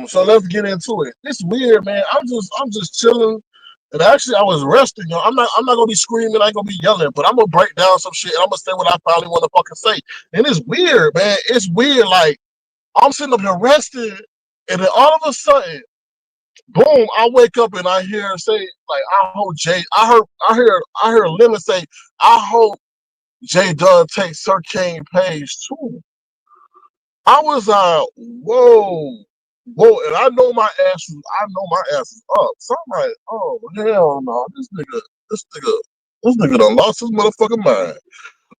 So let's get into it. It's weird, man. I'm just chilling. And actually, I was resting. I'm not gonna be screaming. I ain't gonna be yelling. But I'm gonna break down some shit. And I'm gonna say what I probably want to fucking say. And it's weird, man. It's weird. Like I'm sitting up here resting, and then all of a sudden, boom! I wake up and I hear her say, like, I hope Jay. I hear Lemon say, I hope Jay Dunn takes Sir Kane page too. I was whoa, whoa, and I know my ass is up. So I'm like, oh hell no, this nigga done lost his motherfucking mind.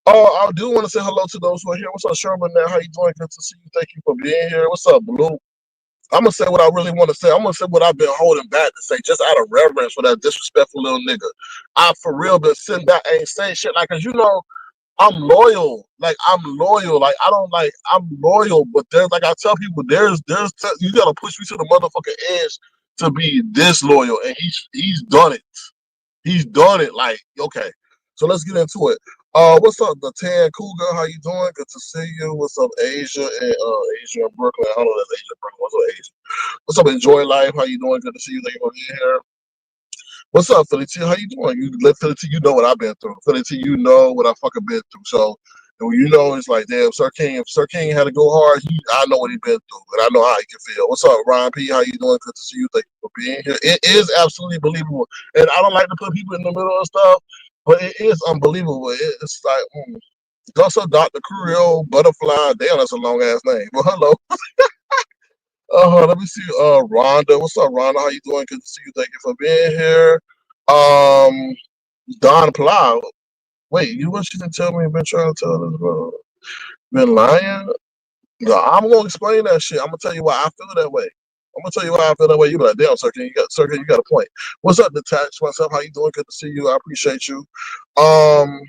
I do want to say hello to those who are here. What's up, Sherman? Now, how you doing? Good to see you. Thank you for being here. What's up, Blue? I'm gonna say what I really want to say. I'm gonna say what I've been holding back to say, just out of reverence for that disrespectful little nigga. I for real been sitting back ain't saying shit like, cause you know I'm loyal. Like I'm loyal. Like I don't like I'm loyal, but there's like I tell people there's you gotta push me to the motherfucking edge to be disloyal, and he's done it. He's done it. Like okay, so let's get into it. What's up, the Tan Cougar? How you doing? Good to see you. What's up, Asia and Asia in Brooklyn? I don't know that's Asia in Brooklyn. What's up, Asia? What's up, Enjoy Life? How you doing? Good to see you. Thank you for being here. What's up, Philly T? How you doing? You let Philly T, you know what I've been through. Philly T, you know what I fucking been through. So you know it's like, damn, Sir King, if Sir King had to go hard, I know what he been through, and I know how he can feel. What's up, Ron P? How you doing? Good to see you. Thank you for being here. It is absolutely believable, and I don't like to put people in the middle of stuff, but it is unbelievable. It's like, what's up, Dr. Creole Butterfly? Damn, that's a long ass name. Well, hello. Let me see. Rhonda, what's up, Rhonda? How you doing? Good to see you. Thank you for being here. Um, Don Plow. Wait, you what you didn't tell me? You've been trying to tell us, bro. Been lying? No, I'm gonna explain that shit. I'm gonna tell you why I feel that way. I'm gonna tell you why I feel that way. You be like, damn, Sir, you got a point. What's up, Detached? What's up? How you doing? Good to see you. I appreciate you. Um,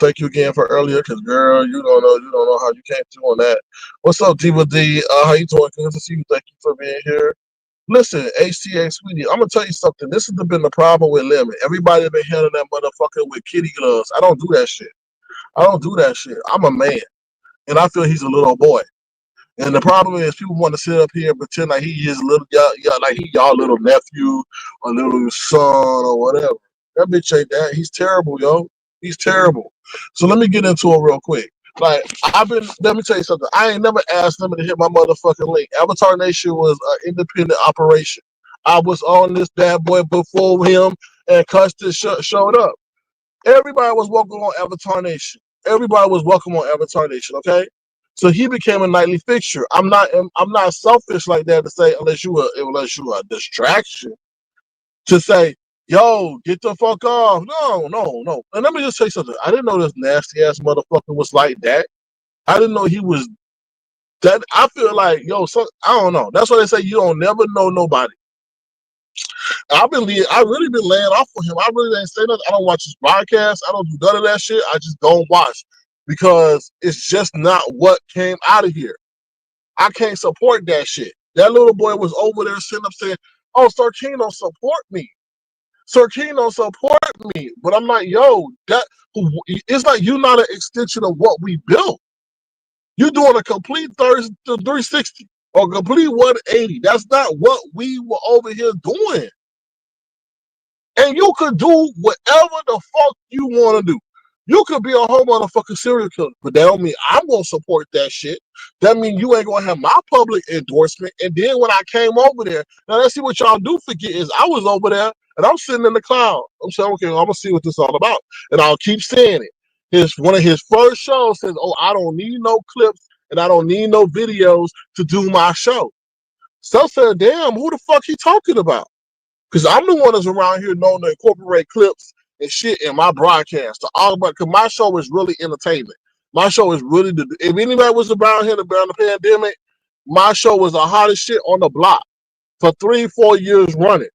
Thank you again for earlier, because girl, you don't know how you came through on that. What's up, Diva D? How you doing? Good to see you. Thank you for being here. Listen, HTA Sweetie, I'm gonna tell you something. This has been the problem with Lemon. Everybody been handling that motherfucker with kitty gloves. I don't do that shit. I don't do that shit. I'm a man, and I feel he's a little boy. And the problem is, people want to sit up here and pretend like he is little, like he y'all little nephew or little son or whatever. That bitch ain't that. He's terrible, yo. He's terrible. So let me get into it real quick. Like let me tell you something. I ain't never asked them to hit my motherfucking link. Avatar Nation was an independent operation. I was on this bad boy before him, and Custis showed up. Everybody was welcome on Avatar Nation. Everybody was welcome on Avatar Nation. Okay, so he became a nightly fixture. I'm not selfish like that to say unless you a distraction to say, yo, get the fuck off. No, no, no. And let me just say something. I didn't know this nasty ass motherfucker was like that. I didn't know he was that. I feel like, yo, I don't know. That's why they say you don't never know nobody. I really been laying off for him. I really didn't say nothing. I don't watch his broadcast. I don't do none of that shit. I just don't watch because it's just not what came out of here. I can't support that shit. That little boy was over there sitting up saying, "Oh, Sir King don't support me. Sir King don't support me." But I'm like, yo, it's like you're not an extension of what we built. You're doing a complete 360 or complete 180. That's not what we were over here doing. And you could do whatever the fuck you want to do. You could be a whole motherfucking serial killer, but that don't mean I'm gonna support that shit. That means you ain't gonna have my public endorsement. And then when I came over there, now let's see what y'all do forget is I was over there and I'm sitting in the cloud. I'm saying, okay, I'm gonna see what this is all about, and I'll keep saying it. One of his first shows says, "Oh, I don't need no clips and I don't need no videos to do my show." So I said, "Damn, who the fuck he talking about?" Because I'm the one that's around here known to incorporate clips and shit in my broadcast. Because my show is really entertainment. My show is really, if anybody was around here during the pandemic, my show was the hottest shit on the block for 3-4 years running.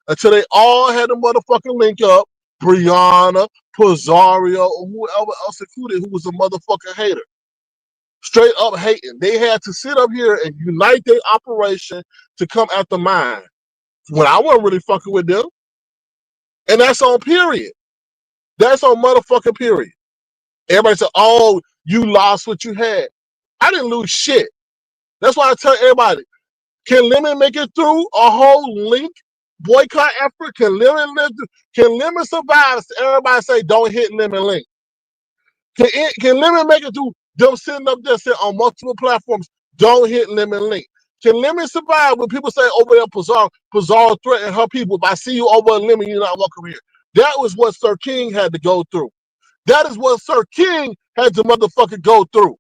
Until they all had a motherfucking link up. Brianna, Pizzario, or whoever else included who was a motherfucking hater. Straight up hating. They had to sit up here and unite their operation to come after mine. When I wasn't really fucking with them. And that's on period. That's on motherfucking period. Everybody said, oh, you lost what you had. I didn't lose shit. That's why I tell everybody, Can Lemon make it through a whole link boycott effort? Can Lemon survive? Everybody say don't hit Lemon link. Can Lemon make it through them sitting up there saying on multiple platforms, don't hit Lemon link? Can Lemon survive when people say over there, Pazar threatened her people, if I see you over a Lemon, you're not welcome here? That was what Sir King had to go through. That is what Sir King had to motherfucking go through.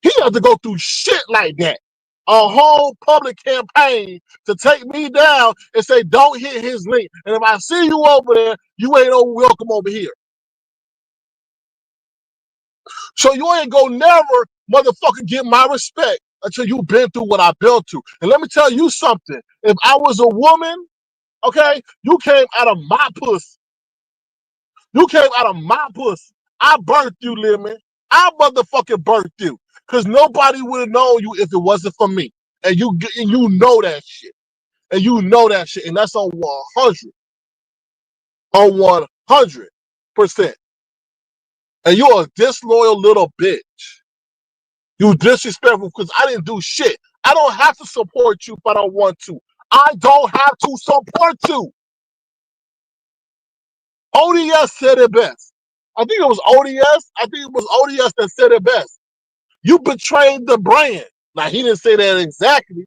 He had to go through shit like that. A whole public campaign to take me down and say, don't hit his link. And if I see you over there, you ain't welcome over here. So you ain't gonna never motherfucking get my respect until you've been through what I've been through. And let me tell you something. If I was a woman, okay, you came out of my pussy. You came out of my pussy. I birthed you, Lemon. I motherfucking birthed you. Because nobody would have known you if it wasn't for me. And you know that shit. And you know that shit. And that's on 100. On 100%. And you're a disloyal little bitch. You disrespectful because I didn't do shit. I don't have to support you if I don't want to. I don't have to support you. ODS said it best. I think it was ODS. I think it was ODS that said it best. You betrayed the brand. Now he didn't say that exactly,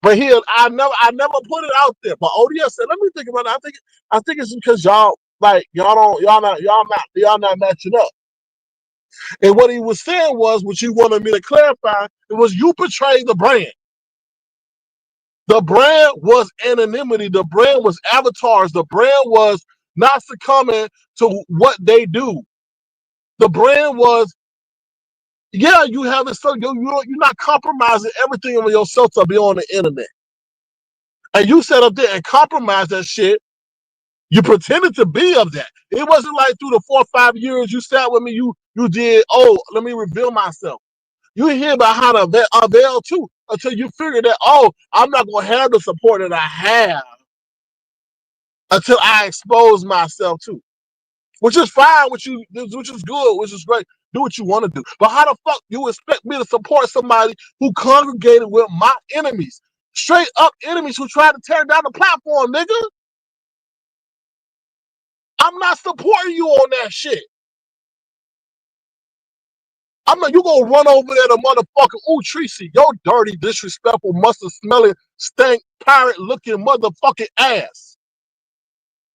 but I never put it out there. But ODS said, let me think about it. I think it's because y'all not matching up. And what he was saying was, what you wanted me to clarify, it was you betrayed the brand. The brand was anonymity. The brand was avatars. The brand was not succumbing to what they do. The brand was, yeah, you have it. So you're not compromising everything of yourself to be on the internet. And you sat up there and compromised that shit. You pretended to be of that. It wasn't like through the 4 or 5 years you sat with me, you did, oh, let me reveal myself. You hear about how to avail too, until you figure that, oh, I'm not going to have the support that I have until I expose myself too. Which is fine, which is good, which is great. Do what you want to do. But how the fuck you expect me to support somebody who congregated with my enemies? Straight up enemies who tried to tear down the platform, nigga. I'm not supporting you on that shit. I'm not, you gonna run over there to motherfucker, ooh, Tracy, your dirty, disrespectful, mustard smelling, stank, pirate looking motherfucking ass.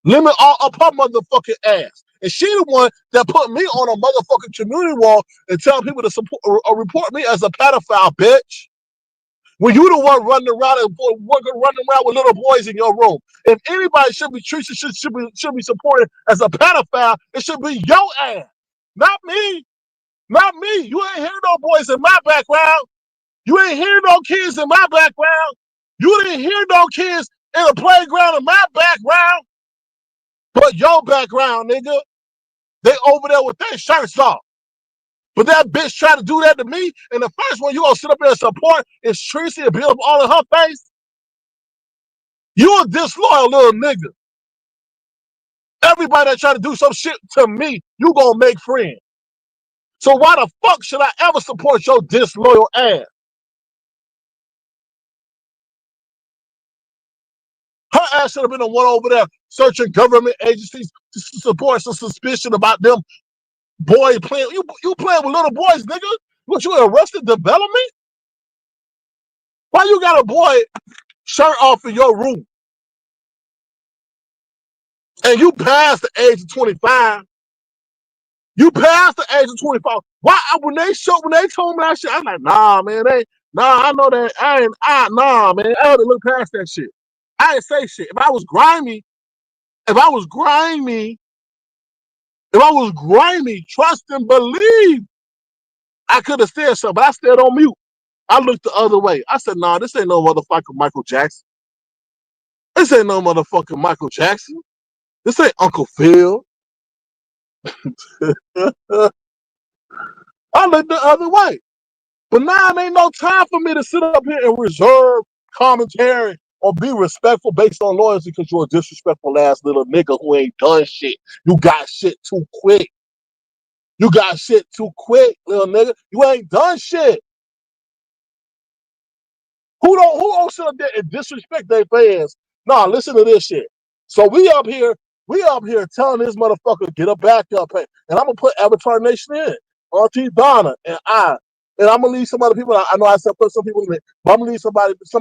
Limit all up her motherfucking ass. And she the one that put me on a motherfucking community wall and tell people to support or report me as a pedophile, bitch. When you the one running around with little boys in your room. If anybody should be treated, should be supported as a pedophile, it should be your ass. Not me. Not me. You ain't hear no boys in my background. You ain't hear no kids in my background. You didn't hear no kids in the playground in my background. But your background, nigga, they over there with their shirts off. But that bitch tried to do that to me, and the first one you gonna sit up there and support is Tracy and build up all in her face. You a disloyal little nigga. Everybody that try to do some shit to me, you gonna make friends. So why the fuck should I ever support your disloyal ass? Her ass should have been the one over there searching government agencies to support some suspicion about them boys playing. You playing with little boys, nigga? What, you arrested development? Why you got a boy shirt off in your room? And you passed the age of 25. You passed the age of 25. Why when they told me that shit, I'm like, nah, man, I know that. Nah, man, I had to look past that shit. I didn't say shit. If I was grimy, trust and believe, I could have said something, but I stayed on mute. I looked the other way. I said, nah, this ain't no motherfucking Michael Jackson. This ain't no motherfucking Michael Jackson. This ain't Uncle Phil. I looked the other way. But now it ain't no time for me to sit up here and reserve commentary or be respectful based on loyalty because you're a disrespectful ass little nigga who ain't done shit. You got shit too quick. You got shit too quick, little nigga. You ain't done shit. don't sit up there and disrespect their fans? Nah, listen to this shit. So we up here telling this motherfucker get a backup pay. And I'm gonna put Avatar Nation in. Auntie Donna and I. And I'm gonna leave some other people out. I know I said put some people in it, but I'm gonna leave some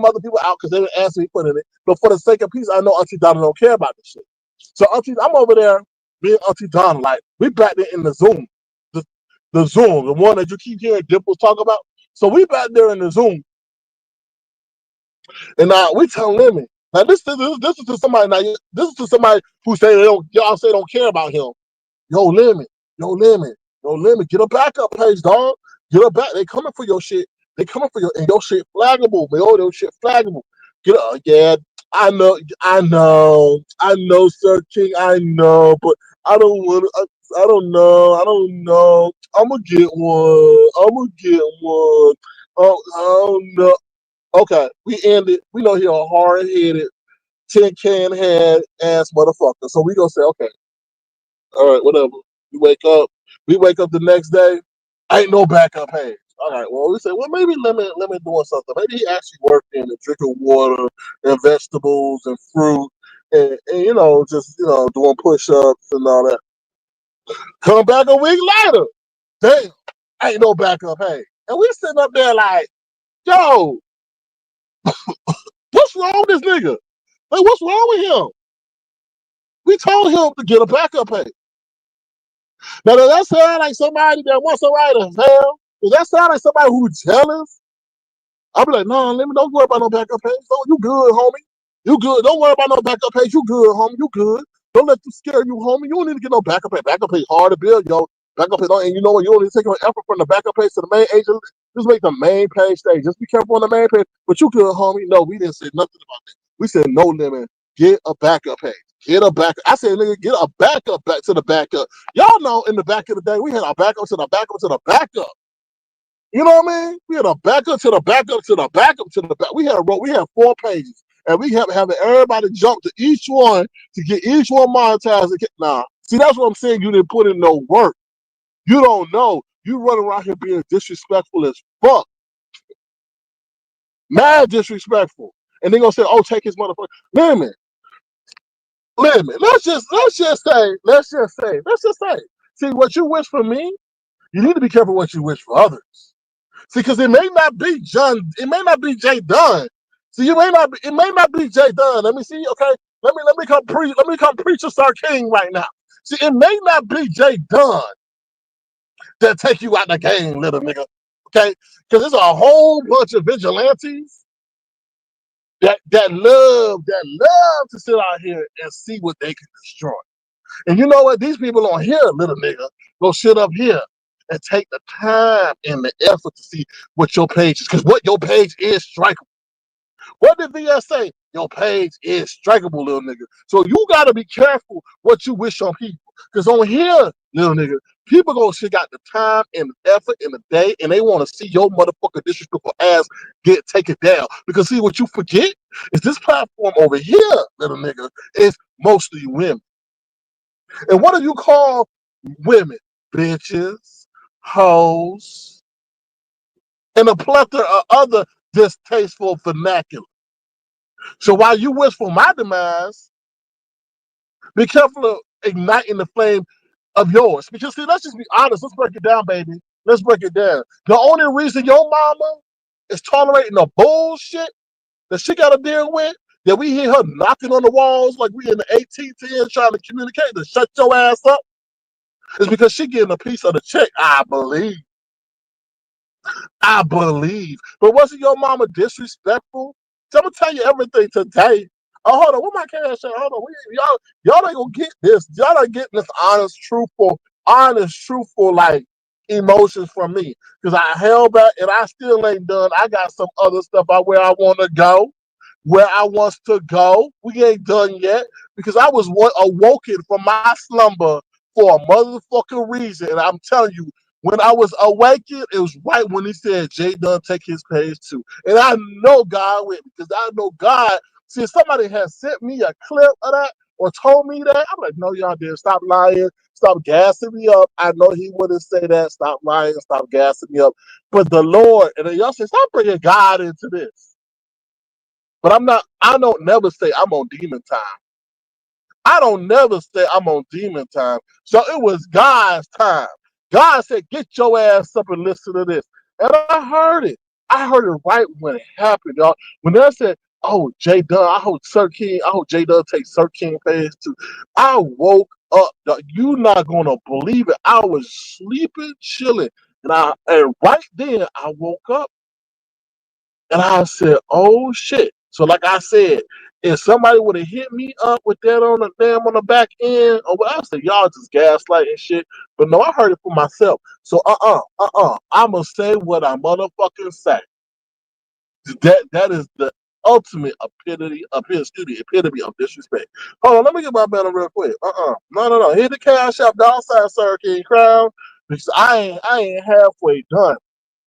other people out because they didn't ask me to put in it. But for the sake of peace, I know Auntie Donna don't care about this shit. So Auntie, I'm over there being Auntie Donna, like we back there in the Zoom. The Zoom, the one that you keep hearing Dimples talk about. So we back there in the Zoom. And we telling Lemon. Now this is to somebody. Now this is to somebody who say y'all say don't care about him. Yo, Lemon, yo, Lemon, yo, Lemon, get a backup page, dog. Get a back. They coming for your shit. They coming for and your shit flaggable, man. Oh, your shit flaggable. Get yeah. I know, Sir King. I know, but I don't want. I don't know. I'm gonna get one. Oh, I don't know. Okay, we ended. We know he a hard-headed, tin can head ass motherfucker. So we gonna say, okay, all right, whatever. We wake up the next day, ain't no backup page. All right, well we say, well maybe Lemon doing something. Maybe he actually working and drinking water and vegetables and fruit and just doing push-ups and all that. Come back a week later, damn, ain't no backup page. And we sitting up there like, yo, what's wrong with this nigga? Like, what's wrong with him? We told him to get a backup page. Now, does that sound like somebody that wants somebody to fail? Does that sound like somebody who's jealous? I'll be like, no, don't worry about no backup page. No, you good, homie. You good. Don't worry about no backup page. You good, homie. You good. Don't let them scare you, homie. You don't need to get no backup page. Backup page hard to build, yo. Backup page, and you know what? You don't need to take no effort from the backup page to the main agent. Just make the main page stay. Just be careful on the main page. But you good, homie. No, we didn't say nothing about that. We said no limit. Get a backup page. Get a backup. I said, nigga, get a backup back to the backup. Y'all know in the back of the day, we had our backup to the backup to the backup. You know what I mean? We had a backup to the backup to the backup to the back. We had 4 pages, and we have having everybody jump to each one to get each one monetized. Nah, see, that's what I'm saying. You didn't put in no work. You don't know. You run around here being disrespectful as fuck, mad disrespectful, and they gonna say, "Oh, take his motherfucker limit." Let's just say. See, what you wish for me, you need to be careful what you wish for others. See, because it may not be John, it may not be Jay Dunn. See, it may not be Jay Dunn. Let me see, okay. Let me come preach a Star King right now. See, it may not be Jay Dunn that take you out the game, little nigga. Okay? Because there's a whole bunch of vigilantes that love to sit out here and see what they can destroy. And you know what? These people on here, little nigga, go sit up here and take the time and the effort to see what your page is. Because what your page is strikeable. What did VS say? Your page is strikeable, little nigga. So you got to be careful what you wish on people. Because on here, little nigga, people gonna shit out the time and the effort and the day, and they want to see your motherfucker disrespectful ass get taken down. Because see, what you forget is this platform over here, little nigga, is mostly women. And what do you call women? Bitches, hoes, and a plethora of other distasteful vernacular. So while you wish for my demise, be careful of igniting the flame of yours. Because see, let's just be honest. Let's break it down, baby. Let's break it down. The only reason your mama is tolerating the bullshit that she got to deal with, that we hear her knocking on the walls like we in the 1810 trying to communicate to shut your ass up, is because she getting a piece of the check, I believe. But wasn't your mama disrespectful? So I'm gonna tell you everything today. Oh, hold on, what my cash at? Hold on, y'all ain't gonna get this. Y'all ain't getting this honest, truthful like emotions from me. Because I held back and I still ain't done. I got some other stuff out where I want to go, where I wants to go. We ain't done yet because I was awoken from my slumber for a motherfucking reason. And I'm telling you, when I was awakened, it was right when he said, Jay Dunn take his page too. And I know God with me because I know God. See, if somebody has sent me a clip of that or told me that, I'm like, no, y'all did. Stop lying. Stop gassing me up. I know he wouldn't say that. Stop lying. Stop gassing me up. But the Lord, and then y'all say, stop bringing God into this. But I'm not. I don't never say I'm on demon time. I don't never say I'm on demon time. So it was God's time. God said, "Get your ass up and listen to this." And I heard it. I heard it right when it happened, y'all. When they said, "Oh, J Dunn, I hope Sir King, I hope J Dunn takes Sir King page too." I woke up. You not gonna believe it. I was sleeping, chilling, and right then I woke up. And I said, "Oh shit!" So, like I said, if somebody would have hit me up with that on the back end, or what I said, y'all just gaslighting shit. But no, I heard it for myself. So, I'ma say what I motherfucking say. That is the ultimate epitome of disrespect. Hold on, let me get my banner real quick. No. Hit the cash app, $, Sir King Crown, because I ain't halfway done.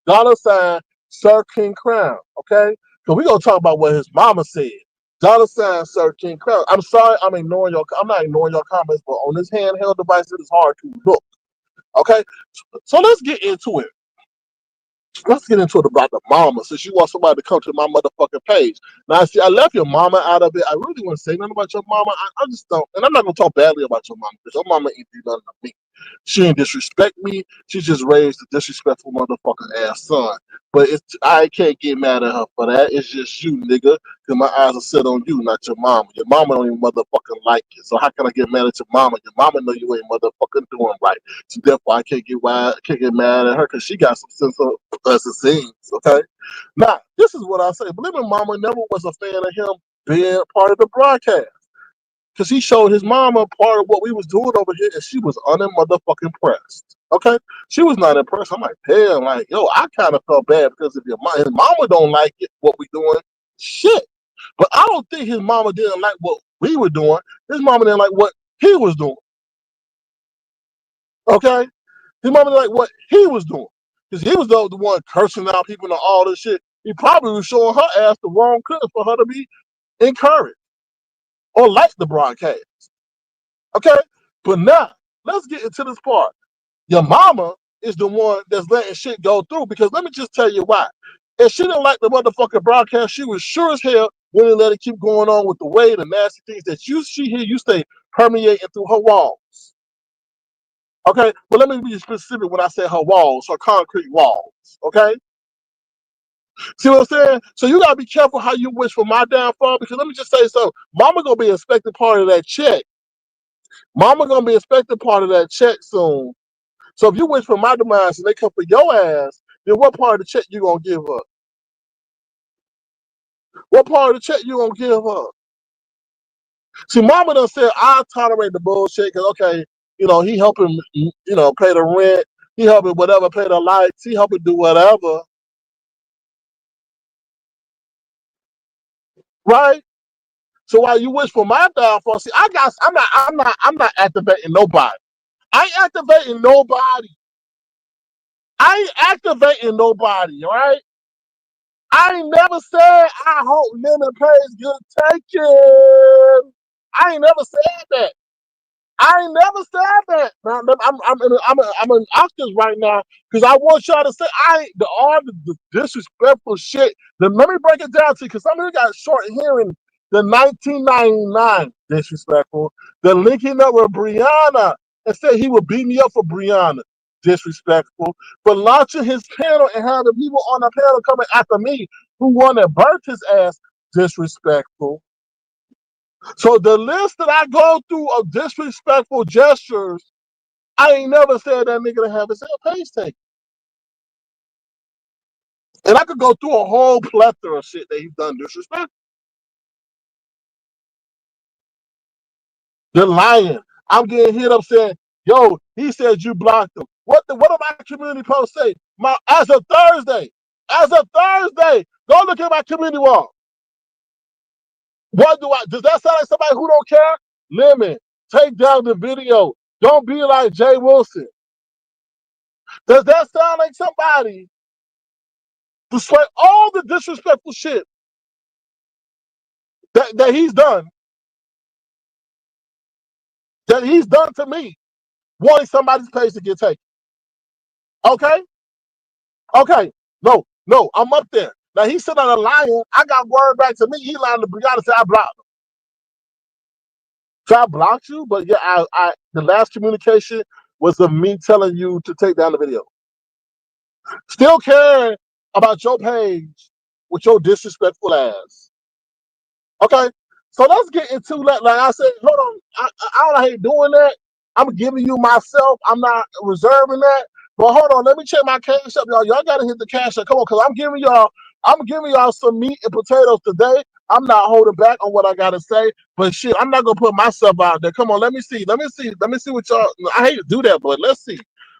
$, Sir King Crown, okay? Because we're gonna talk about what his mama said. $, Sir King Crown. I'm sorry, I'm not ignoring your comments, but on this handheld device, it is hard to look. Okay? So let's get into it. Let's get into it about the mama, since you want somebody to come to my motherfucking page. Now, see, I left your mama out of it. I really wouldn't say nothing about your mama. I just don't, and I'm not gonna talk badly about your mama because your mama ain't do nothing to me. She ain't disrespect me. She just raised a disrespectful motherfucking ass son. But I can't get mad at her for that. It's just you, nigga. Because my eyes are set on you, not your mama. Your mama don't even motherfucking like it. So how can I get mad at your mama? Your mama know you ain't motherfucking doing right. So therefore, can't get mad at her because she got some sense of us it seems. Okay. Now, this is what I say. Believe me, mama never was a fan of him being part of the broadcast. Because he showed his mama part of what we was doing over here, and she was motherfucking impressed. Okay, she was not impressed. I'm like, damn, like, yo, I kind of felt bad because if his mama don't like it, what we doing, shit. But I don't think his mama didn't like what we were doing. His mama didn't like what he was doing. Okay, his mama didn't like what he was doing because he was the one cursing out people and all this shit. He probably was showing her ass the wrong clip for her to be encouraged or like the broadcast. Okay? But now, let's get into this part. Your mama is the one that's letting shit go through because let me just tell you why. If she didn't like the motherfucking broadcast, she was sure as hell wouldn't let it keep going on with the way the nasty things that she hear you say permeating through her walls. Okay? But let me be specific when I say her walls, her concrete walls. Okay? See what I'm saying? So you gotta be careful how you wish for my downfall because let me just say something. Mama gonna be expecting part of that check. Mama gonna be expecting part of that check soon. So if you wish for my demise and they come for your ass, then what part of the check you gonna give up? What part of the check you gonna give up? See, mama done said I tolerate the bullshit because okay, he helping pay the rent, he helping whatever, pay the lights, he helping do whatever, right? So while you wish for my downfall, see, I'm not activating nobody. I ain't activating nobody. I ain't activating nobody, right? I ain't never said I hope Lemon pays good taken. I ain't never said that. I ain't never said that. Now, I'm in octaves right now because I want y'all to say all the disrespectful shit. Then let me break it down to you because some of you got short hearing. The 1999 disrespectful. The linking up with Brianna and said he would beat me up for Brianna. Disrespectful. But launching his panel and having people on the panel coming after me who want to burn his ass. Disrespectful. So the list that I go through of disrespectful gestures, I ain't never said that nigga to have his page taken. And I could go through a whole plethora of shit that he's done disrespectful. They're lying. I'm getting hit up saying, yo, he said you blocked him. What do my community post say? As of Thursday, go look at my community wall. Does that sound like somebody who don't care? Lemon, take down the video. Don't be like Jay Wilson. Does that sound like somebody, despite all the disrespectful shit that he's done to me, wanting somebody's page to get taken? Okay? Okay. No, I'm up there. Now he said on a lying. I got word back to me. He lied to Brianna, said I blocked him. So I blocked you, but yeah, I the last communication was of me telling you to take down the video. Still caring about your page with your disrespectful ass. Okay, so let's get into that. Like I said, hold on. I don't hate doing that. I'm giving you myself. I'm not reserving that. But hold on, let me check my cash up, y'all. Y'all gotta hit the cash up. Come on, cause I'm giving y'all. I'm giving y'all some meat and potatoes today. I'm not holding back on what I gotta say. But shit, I'm not gonna put myself out there. Come on, let me see. Let me see. Let me see what y'all. I hate to do that, but let's see.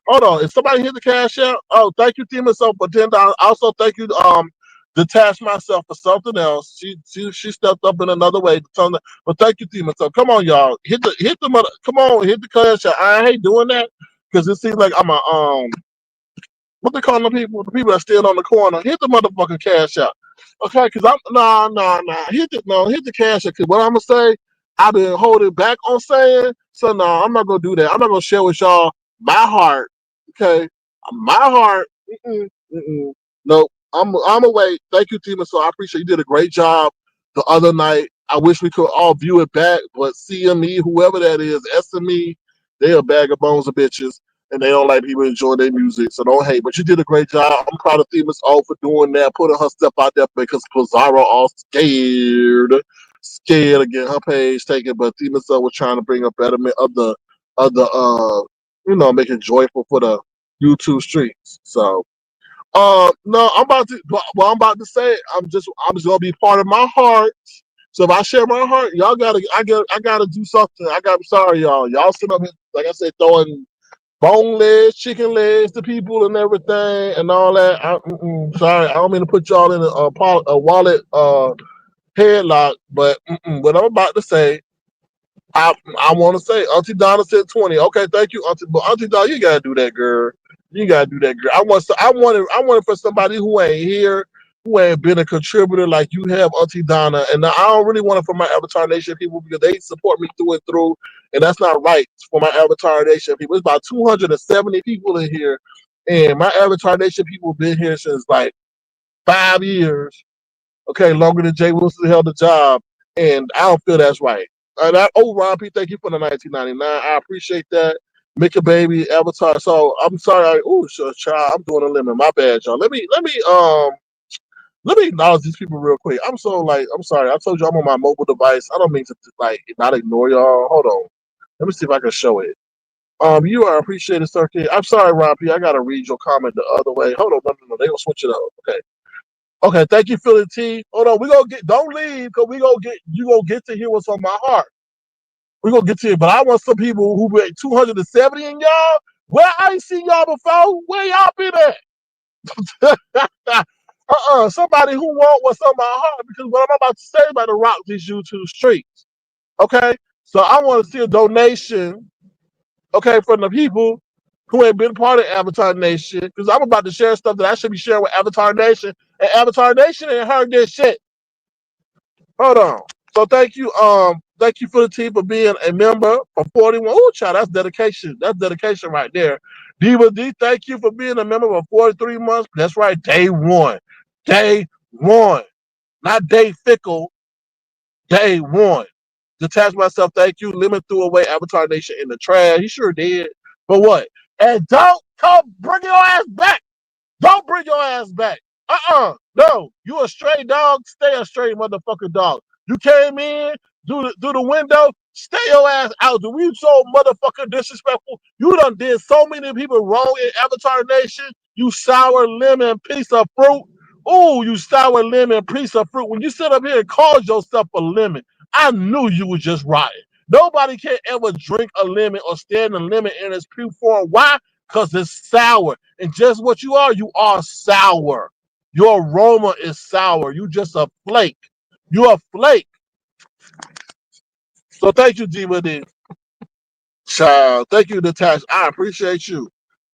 Hold on. If somebody hit the cash out, oh, thank you, Team Myself, for $10. Also, thank you, detach myself for something else. She stepped up in another way. But thank you, Team Myself. Come on, y'all. Hit the mother. Come on, hit the cash out. I hate doing that because it seems like I'm a what they call the people? The people that stand on the corner. Hit the motherfucking cash out. Okay, because I'm nah. Hit the cash out. Because what I'm gonna say, I've been holding back on saying. So no, I'm not gonna do that. I'm not gonna share with y'all my heart. Okay, my heart. Nope. I'm away. Thank you, Tima. So I appreciate you did a great job the other night. I wish we could all view it back, but CME, whoever that is, SME, they a bag of bones of bitches and they don't like people enjoying their music, so don't hate. But you did a great job. I'm proud of Themis all for doing that, putting her stuff out there because Pizarro all scared to get her page taken. But Themis was trying to bring a betterment of the make it joyful for the YouTube streets. So no, I'm about to. Well, I'm about to say, I'm just gonna be part of my heart. So if I share my heart, y'all gotta, I gotta do something. I'm sorry, y'all. Y'all sit up here, like I said, throwing bone legs, chicken legs to people and everything and all that. Sorry, I don't mean to put y'all in a wallet headlock, but what I'm about to say, I want to say, Auntie Donna said 20. Okay, thank you, Auntie. But Auntie Donna, you gotta do that, girl. You gotta do that, girl. I wanted for somebody who ain't here, who ain't been a contributor like you have, Auntie Donna. And I don't really want it for my Avatar Nation people because they support me through and through, and that's not right for my Avatar Nation people. It's about 270 people in here, and my Avatar Nation people been here since like 5 years. Okay, longer than Jay Wilson held the job, and I don't feel that's right. Ron P, thank you for the 1999. I appreciate that. Make a baby avatar. So I'm sorry. Oh, sure, child. I'm doing a limit. My bad, y'all. Let me acknowledge these people real quick. I'm sorry. I told you I'm on my mobile device. I don't mean to like not ignore y'all. Hold on. Let me see if I can show it. You are appreciated, sir. I'm sorry, Ron P. I gotta read your comment the other way. Hold on, no. They gonna switch it up. Okay. Okay, thank you, Philly T. Hold on, we gonna get. Don't leave, cause you gonna get to hear what's on my heart. We gonna get to it, but I want some people who be 270 in y'all. Where I ain't seen y'all before. Where y'all been at? Somebody who want what's on my heart because what I'm about to say is about to rock these YouTube streets. Okay, so I want to see a donation. Okay, from the people who ain't been part of Avatar Nation because I'm about to share stuff that I should be sharing with Avatar Nation, and Avatar Nation ain't heard this shit. Hold on. So thank you for the team for being a member for 41. Oh, child, that's dedication. That's dedication right there. Diva D, thank you for being a member for 43 months. That's right, day one. Day one. Not day fickle, day one. Detach myself, thank you. Limit threw away Avatar Nation in the trash. He sure did. But what? And don't come bring your ass back. Don't bring your ass back. No. You a stray dog, stay a stray motherfucking dog. You came in through the window, stay your ass out. Dude, we so motherfucking disrespectful. You done did so many people wrong in Avatar Nation. You sour lemon piece of fruit. Oh, you sour lemon piece of fruit. When you sit up here and call yourself a lemon, I knew you was just rotten. Nobody can ever drink a lemon or stand a lemon in its pure form. Why? Because it's sour. And just what you are sour. Your aroma is sour. You just a flake. You're a flake. So thank you, D. Child. Thank you, Natasha. I appreciate you.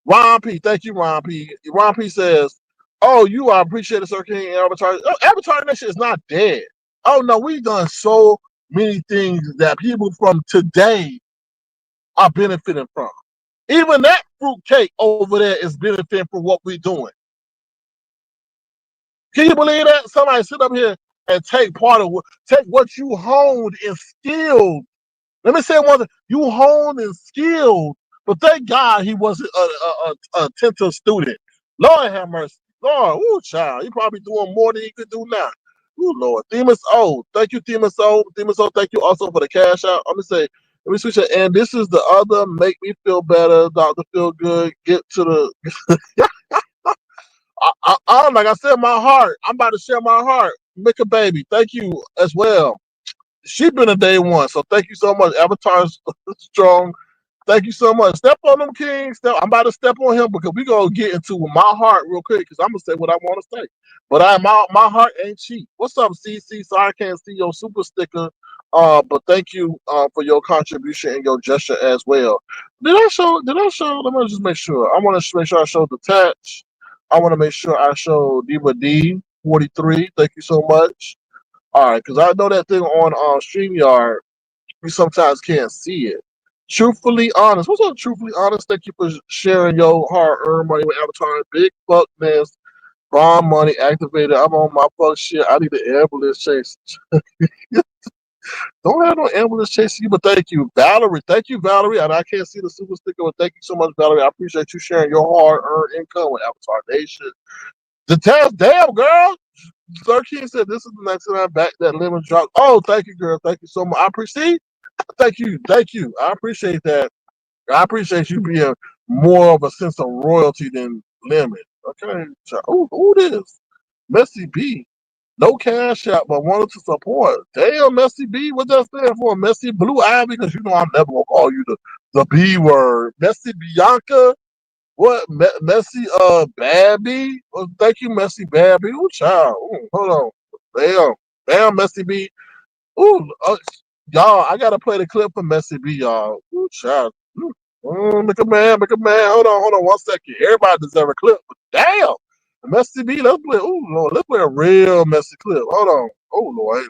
Ron P. Thank you, Ron P. Ron P says, oh, you are appreciated, Sir King, and Avatar. Oh, Avatar Nation is not dead. Oh, no, we've done so many things that people from today are benefiting from. Even that fruit cake over there is benefiting from what we're doing. Can you believe that? Somebody sit up here and take what you honed and skilled. Let me say one thing. You honed and skilled, but thank God he wasn't a attentive student. Lord have mercy. Lord, ooh, child. He probably doing more than he could do now. Ooh, Lord. Themis O. Thank you, Themis O. Themis O, thank you also for the cash out. Let me switch it. And this is the other make me feel better, Dr. Feel Good. Get to the like I said, my heart. I'm about to share my heart. Make a baby. Thank you as well. She been a day one, so thank you so much. Avatar's strong. Thank you so much. Step on them, King. I'm about to step on him because we gonna get into my heart real quick because I'm gonna say what I want to say. But my heart ain't cheap. What's up, CC? Sorry I can't see your super sticker. But thank you for your contribution and your gesture as well. Did I show? Did I show? Let me just make sure. I want to make sure I showed the touch. I want to make sure I show Diva D 43. Thank you so much. All right, because I know that thing on StreamYard, we sometimes can't see it. Truthfully honest. What's up, truthfully honest? Thank you for sharing your hard-earned money with Avatar. Big fuckness, bond money activated. I'm on my fuck shit. I need an ambulance chase. Don't have no ambulance chasing you, but thank you, Valerie. Thank you, Valerie. And I can't see the super sticker, but thank you so much, Valerie. I appreciate you sharing your hard-earned income with Avatar Nation. The test, damn girl. Sir King said this is the next time I back that lemon drop. Oh, thank you, girl. Thank you so much. I appreciate. Thank you. Thank you. I appreciate that. I appreciate you being more of a sense of royalty than lemon. Okay. So, who this? Messy B. No cash out, but wanted to support. Damn, Messy B. What that stand for? Messy Blue Ivy? Because you know I'm never gonna call you the B word. Messy Bianca. What Messy Babby? Well, thank you, Messy Babby. Ooh, child. Ooh, hold on. Damn, Messy B. Ooh, y'all, I gotta play the clip for Messy B, y'all. Ooh, child. Make a man, make a man. Hold on 1 second. Everybody deserve a clip, but damn, Messy B. Let's play. Ooh, Lord, let's play a real messy clip. Hold on. Oh Lord.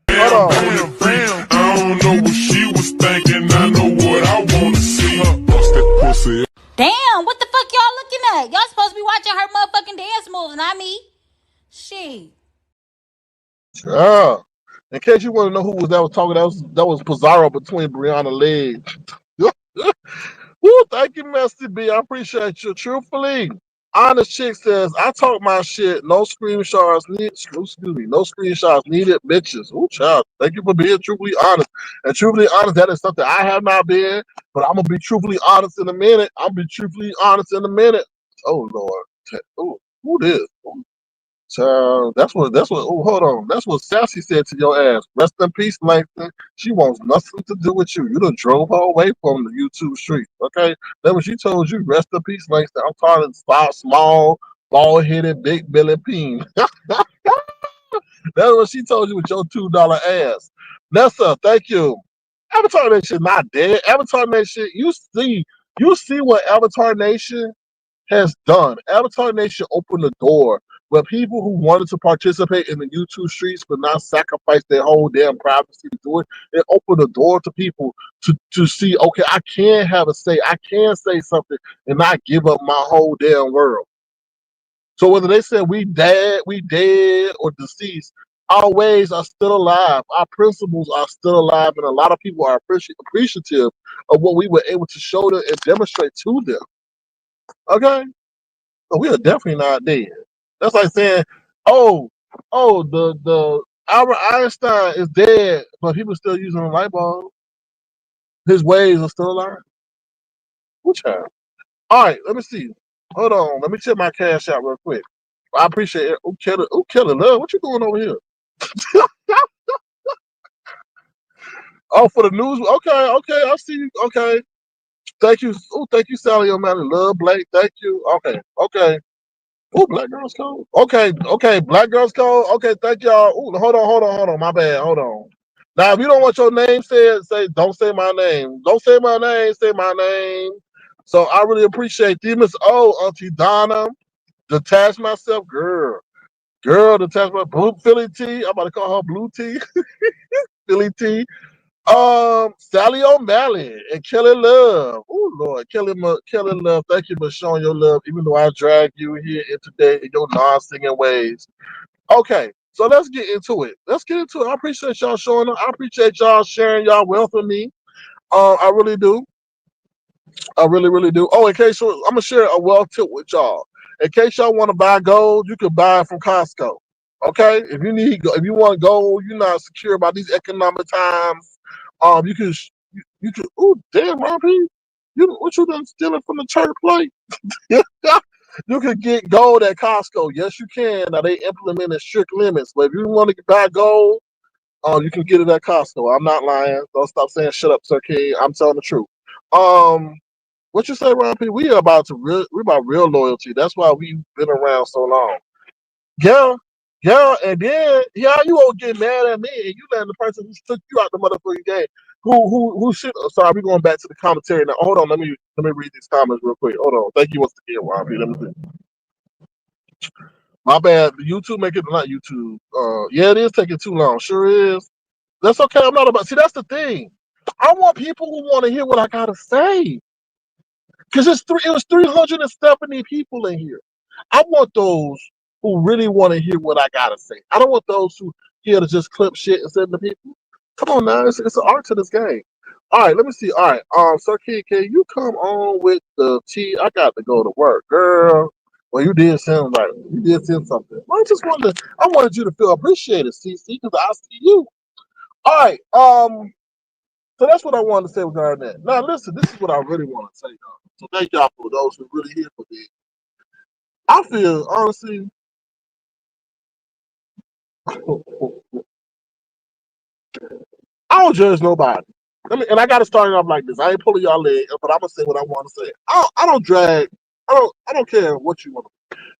Hold on. Bam. I don't know what she was thinking. I know what I want to see. Bust that pussy. Damn, what the fuck y'all looking at? Y'all supposed to be watching her motherfucking dance moves, not me. Shit. Yeah. In case you want to know who was talking, that was Pizarro between Brianna legs. Woo, thank you, Messy B. I appreciate you. Truthfully, honest chick says, I talk my shit. No screenshots needed. Excuse me. No screenshots needed, bitches. Ooh, child. Thank you for being truthfully honest. And truthfully honest, that is something I have not been, but I'm gonna be truthfully honest in a minute. I'll be truthfully honest in a minute. Oh Lord. Ooh, who this? Child, that's what. Oh, hold on. That's what Sassy said to your ass. Rest in peace, Langston. She wants nothing to do with you. You done drove her away from the YouTube street. Okay, that's what she told you. Rest in peace, Langston. I'm tired of small, bald headed, big Billy Peen. That's what she told you with your $2 ass. Nessa, thank you. Avatar Nation not dead. Avatar Nation, you see what Avatar Nation has done. Avatar Nation opened the door where people who wanted to participate in the YouTube streets but not sacrifice their whole damn privacy to do it. It opened the door to people to see, okay, I can have a say. I can say something and not give up my whole damn world. So whether they say we dead or deceased, our ways are still alive. Our principles are still alive, and a lot of people are appreciative of what we were able to show them and demonstrate to them. Okay? So we are definitely not dead. That's like saying, oh, the Albert Einstein is dead, but people still using a light bulb. His ways are still alive. Which child? All right, let me see. Hold on, let me check my cash out real quick. I appreciate it. Killer Love, what you doing over here? Oh, for the news. Okay, I see you. Okay, thank you. Oh, thank you, Sally O'Malley. Love Blake. Thank you. Okay. Oh, Black Girls Code. Okay. Black Girls Code. Okay, thank y'all. Ooh, hold on. My bad. Hold on. Now, if you don't want your name said, don't say my name. Don't say my name. Say my name. So I really appreciate Demus O, Auntie Donna. Detach myself, girl. Detach my blue Philly T. I'm about to call her Blue T. Philly T. Sally O'Malley and Kelly Love. Oh Lord, Kelly Love. Thank you for showing your love, even though I dragged you here in today in your non-singing ways. Okay, so let's get into it. Let's get into it. I appreciate y'all showing up. I appreciate y'all sharing y'all wealth with me. I really do. I really, really do. Oh, in case I'm gonna share a wealth tip with y'all. In case y'all want to buy gold, you can buy it from Costco. Okay, if you want gold, you're not secure about these economic times. You can, you can. Oh, damn, RP, what you done stealing from the church plate? You can get gold at Costco. Yes, you can. Now they implemented strict limits, but if you want to buy gold, you can get it at Costco. I'm not lying. Don't stop saying shut up, Sir King. I'm telling the truth. Um, what you say, Ron P? We're about real loyalty. That's why we've been around so long. Yeah, yeah, and then yeah, you won't get mad at me, and you letting the person who took you out the motherfucking game, who should. Sorry, we're going back to the commentary now. Hold on, let me read these comments real quick. Hold on, thank you once again, Ron P. Let me see. My bad. YouTube make it not YouTube. Yeah, it is taking too long. Sure is. That's okay. I'm not about. See, that's the thing. I want people who want to hear what I gotta say. Because it was 370 people in here. I want those who really want to hear what I gotta say. I don't want those who here to just clip shit and send to people. Come on now, it's an art to this game. All right, let me see. All right, Sir Kid, can you come on with the tea? I got to go to work, girl. Well, you did send something. I wanted you to feel appreciated, CC, because I see you. All right, so that's what I wanted to say regarding that. Now, listen, this is what I really want to say, y'all. So thank y'all for those who really here for me. I feel honestly, I don't judge nobody. And I got to start it off like this. I ain't pulling y'all leg, but I'm gonna say what I want to say. I don't drag. I don't care what you want.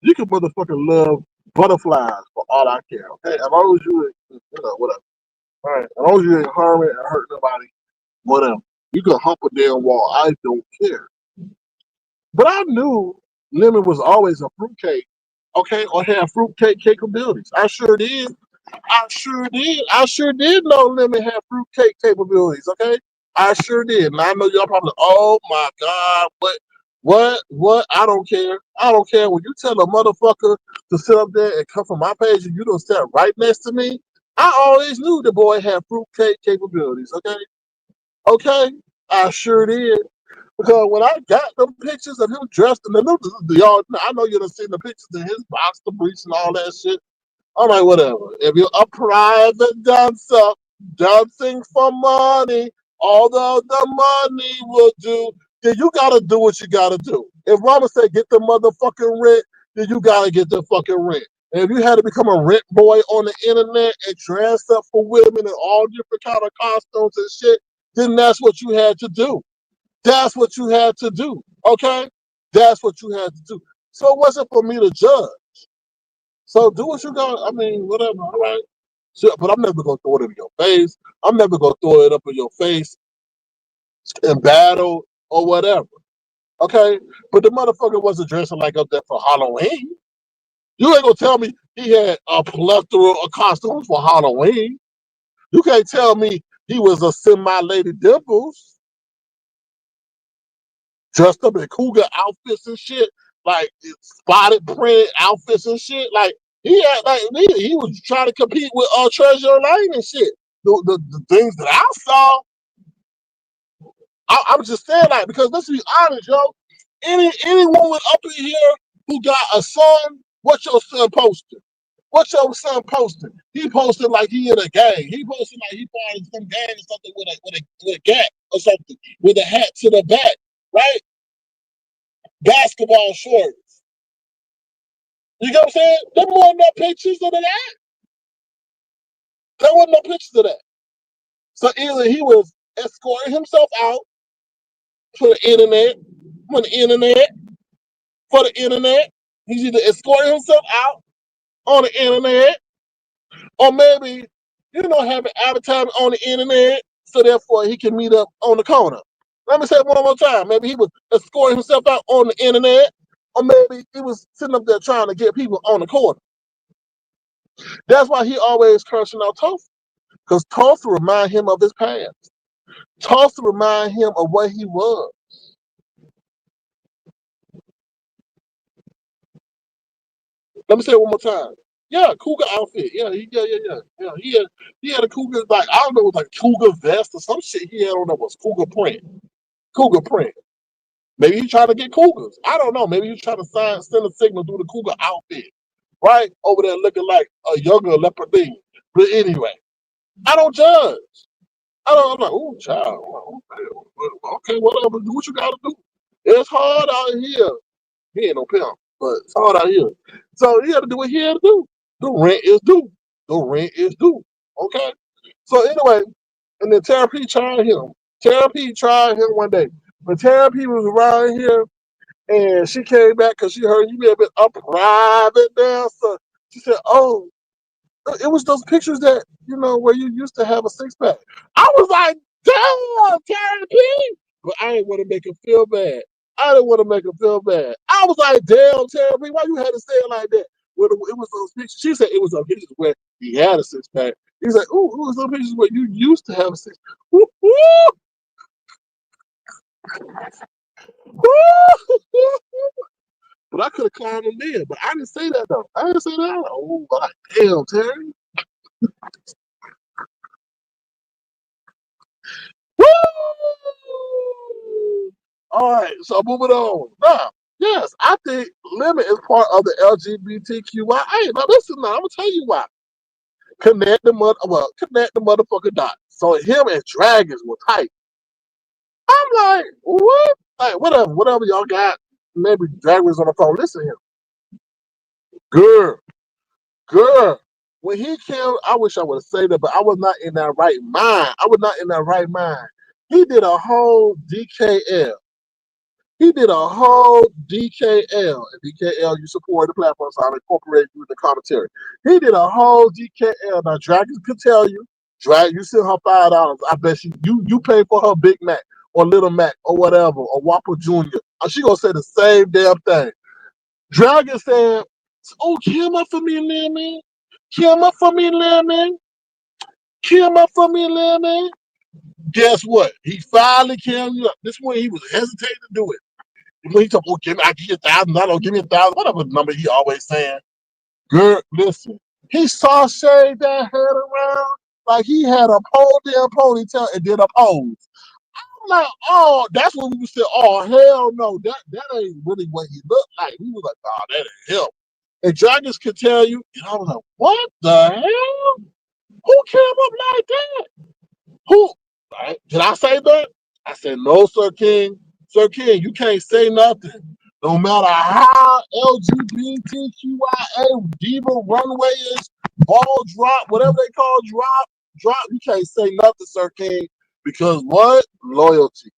You can motherfucking love butterflies for all I care. Okay, as long as whatever. All right, as long as you ain't harming and hurt nobody, whatever. You can hump a damn wall. I don't care. But I knew Lemon was always a fruitcake, okay, or had fruitcake capabilities. I sure did. I sure did. I sure did know Lemon had fruitcake capabilities, okay? I sure did. And I know y'all probably, oh my God, what? I don't care. I don't care. When you tell a motherfucker to sit up there and come from my page and you don't sit right next to me, I always knew the boy had fruitcake capabilities, okay? Okay? I sure did. Because when I got them pictures of him dressed in y'all, I know you done seen the pictures of his boxer briefs and all that shit. I'm like, whatever. If you're a private dancer, dancing for money, although the money will do, then you gotta do what you gotta do. If Mama said get the motherfucking rent, then you gotta get the fucking rent. And if you had to become a rent boy on the internet and dress up for women in all different kind of costumes and shit, then that's what you had to do. That's what you had to do. Okay? That's what you had to do. So it wasn't for me to judge. So do what you got. I mean, whatever. All right. So, but I'm never gonna throw it in your face. I'm never gonna throw it up in your face in battle or whatever. Okay. But the motherfucker wasn't dressing like up there for Halloween. You ain't gonna tell me he had a plethora of costumes for Halloween. You can't tell me he was a semi Lady Dimples dressed up in cougar outfits and shit, like spotted print outfits and shit. Like he was trying to compete with Treasure Lane and shit. The things that I saw, I'm just saying like because let's be honest, yo. Anyone with up in here who got a son, what your son posted? What your son posted? He posted like he in a gang. He posted like he part of some gang or something with a gap or something with a hat to the back, right? Basketball shorts. You know what I'm saying? There wasn't no pictures of that. There wasn't no pictures of that. So either he was escorting himself out for the internet, for the internet, for the internet. He's either escorting himself out on the internet, or maybe, having advertising on the internet, so therefore he can meet up on the corner. Let me say it one more time. Maybe he was escorting himself out on the internet, or maybe he was sitting up there trying to get people on the corner. That's why he always cursing out Tulsa, because Tulsa remind him of his past. Tossed to remind him of what he was. Let me say it one more time. Yeah, cougar outfit. Yeah, yeah. He had a cougar, like, I don't know, it was like cougar vest or some shit he had on that was cougar print. Cougar print. Maybe he trying to get cougars. I don't know. Maybe he's trying to send a signal through the cougar outfit. Right? Over there looking like a younger leopardine. But anyway, I don't judge. I'm like, oh, child. Okay, whatever. Do what you gotta do. It's hard out here. He ain't no pimp, but it's hard out here. So he had to do what he had to do. The rent is due. The rent is due. Okay? So anyway, and then Tara P tried him. Tara P tried him one day. But Tara P was around here and she came back because she heard you may have been a private dancer. She said, oh, it was those pictures that, where you used to have a six pack. I was like, damn, Terry P. But I didn't want to make her feel bad. I didn't want to make her feel bad. I was like, damn, Terry P, why you had to say it like that? Well, it was those pictures. She said it was those pictures where he had a six pack. He's like, ooh, it was those pictures where you used to have a six pack. Woo, woo. But I could have climbed him there. But I didn't say that, though. I didn't say that. Oh, like, damn, Terry. Woo! All right, so moving on. Now, yes, I think limit is part of the LGBTQIA. Hey, now listen, now I'm gonna tell you why. Connect the motherfucking dots. So him and Dragons were tight. I'm like, what? Like, whatever y'all got. Maybe Dragons on the phone. Listen to him, girl. When he came, I wish I would have said that, but I was not in that right mind. I was not in that right mind. He did a whole DKL. He did a whole DKL. And DKL, you support the platform, so I'm incorporating you in the commentary. He did a whole DKL. Now, Dragons could tell you, you send her $5. I bet you pay for her Big Mac or Little Mac or whatever, or Whopper Jr. She gonna say the same damn thing. Dragon said, oh, kill her for me, Lemmy. Kill her for me, Lemmy. Kill her for me, Lemmy. Guess what? He finally killed you up. This one, he was hesitating to do it. When he told, oh, I give you $1,000, give me $1,000, whatever number he always saying. Girl, listen. He sauteed that head around like he had a whole damn ponytail and did a pose. I'm like, oh, that's when we said, oh, hell no, that ain't really what he looked like. We was like, oh, that ain't him. And Dragons could tell you, and I was like, what the hell? Who came up like that? Who? Right? Did I say that? I said, no, Sir King. Sir King, you can't say nothing. No matter how LGBTQIA diva runway is, ball drop, whatever they call drop, you can't say nothing, Sir King. Because what? Loyalty.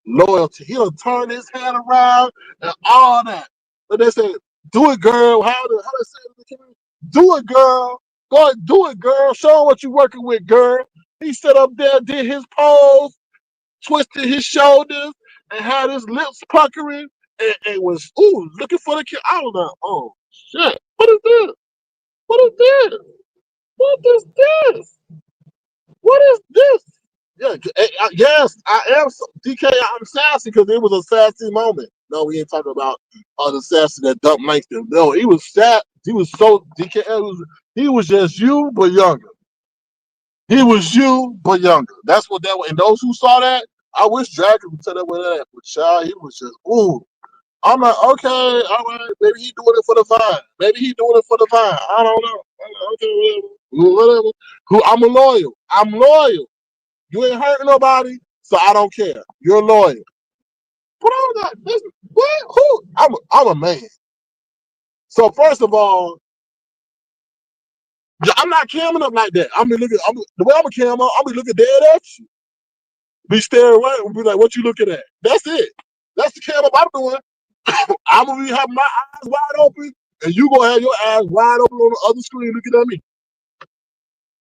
Loyalty. He'll turn his head around and all that. But they said, do it, girl. How they say it in the community? Do it, girl. Go ahead, do it, girl. Show them what you're working with, girl. He sat up there, did his pose, twisted his shoulders, and had his lips puckering, and was looking for the kid. I was like, oh shit, what is this? What is this? What is this? What is this? Yeah, yes, I am DK. I'm sassy because it was a sassy moment. No, we ain't talking about the sassy that dumped Langston. No, he was sad. He was so DK. He was just you, but younger. He was you, but younger. That's what that was. And those who saw that, I wish Dragon would tell that with that. But child, he was just, ooh. I'm like, okay, all right. Maybe he doing it for the vine. Maybe he doing it for the vine. I don't know. I'm like, okay, whatever. I'm a loyal. I'm loyal. You ain't hurting nobody, so I don't care. You're loyal. But I'm like, what? Who? I'm a man. So first of all, I'm not camming up like that. The way I'm a cam up, I'm be looking dead at you. Be staring away and be like, what you looking at? That's it. That's the cam up I'm doing. I'm gonna be having my eyes wide open, and you gonna have your eyes wide open on the other screen looking at me.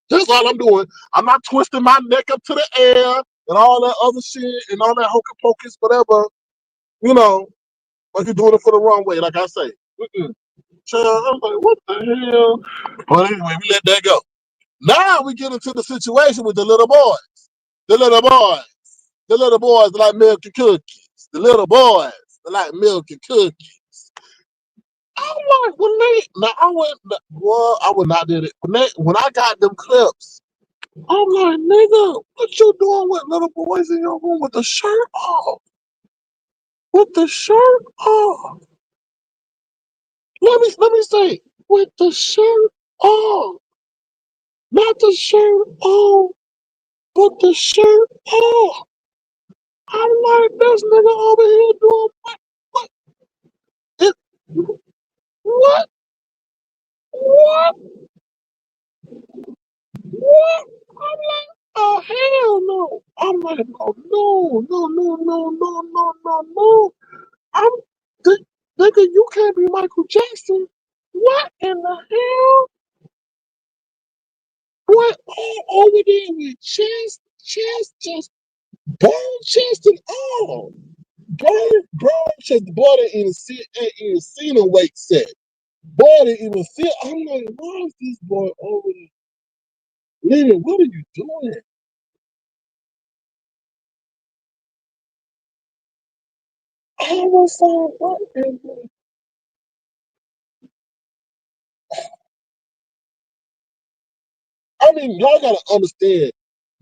That's all I'm doing. I'm not twisting my neck up to the air and all that other shit and all that hocus pocus, whatever. Like you're doing it for the wrong way, like I say. Child, I was like, what the hell? But anyway, we let that go. Now we get into the situation with the little boy. The little boys. The little boys like milk and cookies. The little boys that like milk and cookies. I'm like, when they, now I went, well, I would not did it. When I got them clips, I'm like, nigga, what you doing with little boys in your room with the shirt off? With the shirt off. Let me say, with the shirt off. Not the shirt on, but the shirt off. I'm like, this nigga over here doing what? It, what? What? What? I'm like, oh hell no. I'm like, oh no, no, no, no, no, no, no, no. I'm nigga, you can't be Michael Jackson. What in the hell? What all over there with just bone chest and all. Bone chest, the boy didn't even seen a weight set. Boy didn't even see. I'm like, why is this boy over there? Lily, what are you doing? I was like, what is this? I mean, y'all gotta understand.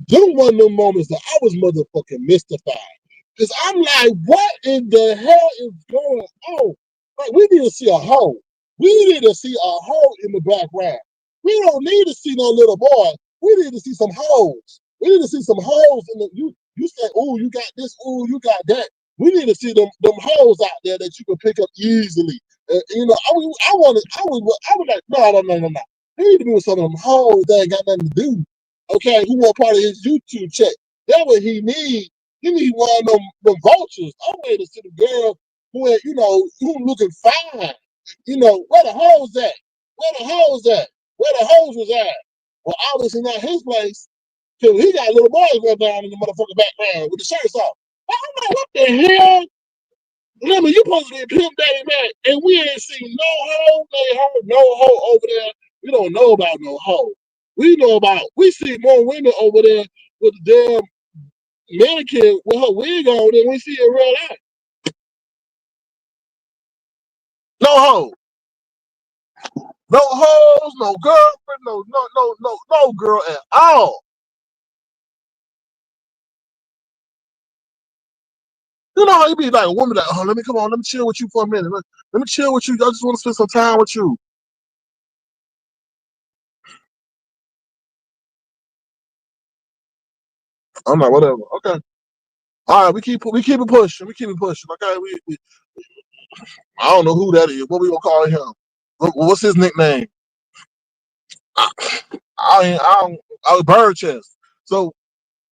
Them one of them moments that I was motherfucking mystified. Cause I'm like, what in the hell is going on? Like, we need to see a hole. We need to see a hole in the background. We don't need to see no little boy. We need to see some holes. We need to see some holes in the you say, oh, you got this, oh, you got that. We need to see them holes out there that you can pick up easily. You know, I was like, no. He need to be with some of them hoes that ain't got nothing to do. Okay, who want part of his YouTube check? That's what he need. He need one of them vultures. I'm ready to see the girl who, who looking fine. You know, where the hoes at? Where the hoes at? Where the hoes was at? Well, obviously not his place. Cause he got little boys right down in the motherfucking background with the shirts off. I'm like, what the hell? Remember, you supposed to be a pimp daddy man, and we ain't seen no hoe, no hoe over there. We don't know about no hoe. We see more women over there with the damn mannequin with her wig on than we see in real life. No hoe. No hoes, no girlfriend, no girl at all. You know how you be like a woman that, oh, let me chill with you for a minute. Let me chill with you. I just want to spend some time with you. I'm like, whatever. Okay. All right, we keep it pushing. We keep it pushing. Okay, I don't know who that is. What we gonna call him? What's his nickname? I, I was Bird Chest. So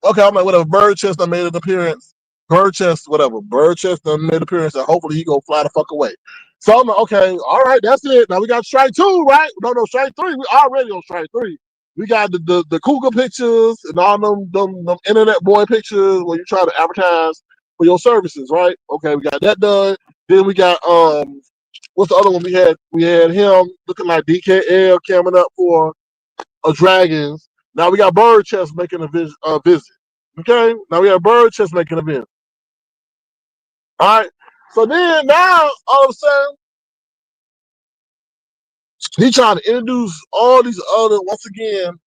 okay, I'm like, whatever. Bird Chest done made an appearance. Bird Chest, whatever. Bird Chest done made an appearance, and hopefully he gonna fly the fuck away. So I'm like, okay, all right, that's it. Now we got strike two, right? No, strike three. We already on strike three. We got the cougar pictures and all them internet boy pictures where you try to advertise for your services, right? Okay, we got that done. Then we got what's the other one we had? We had him looking like DKL coming up for a Dragons. Now we got Bird Chest making a visit. Okay, now we have Bird Chest making a visit. All right. So then now all of a sudden he trying to introduce all these other once again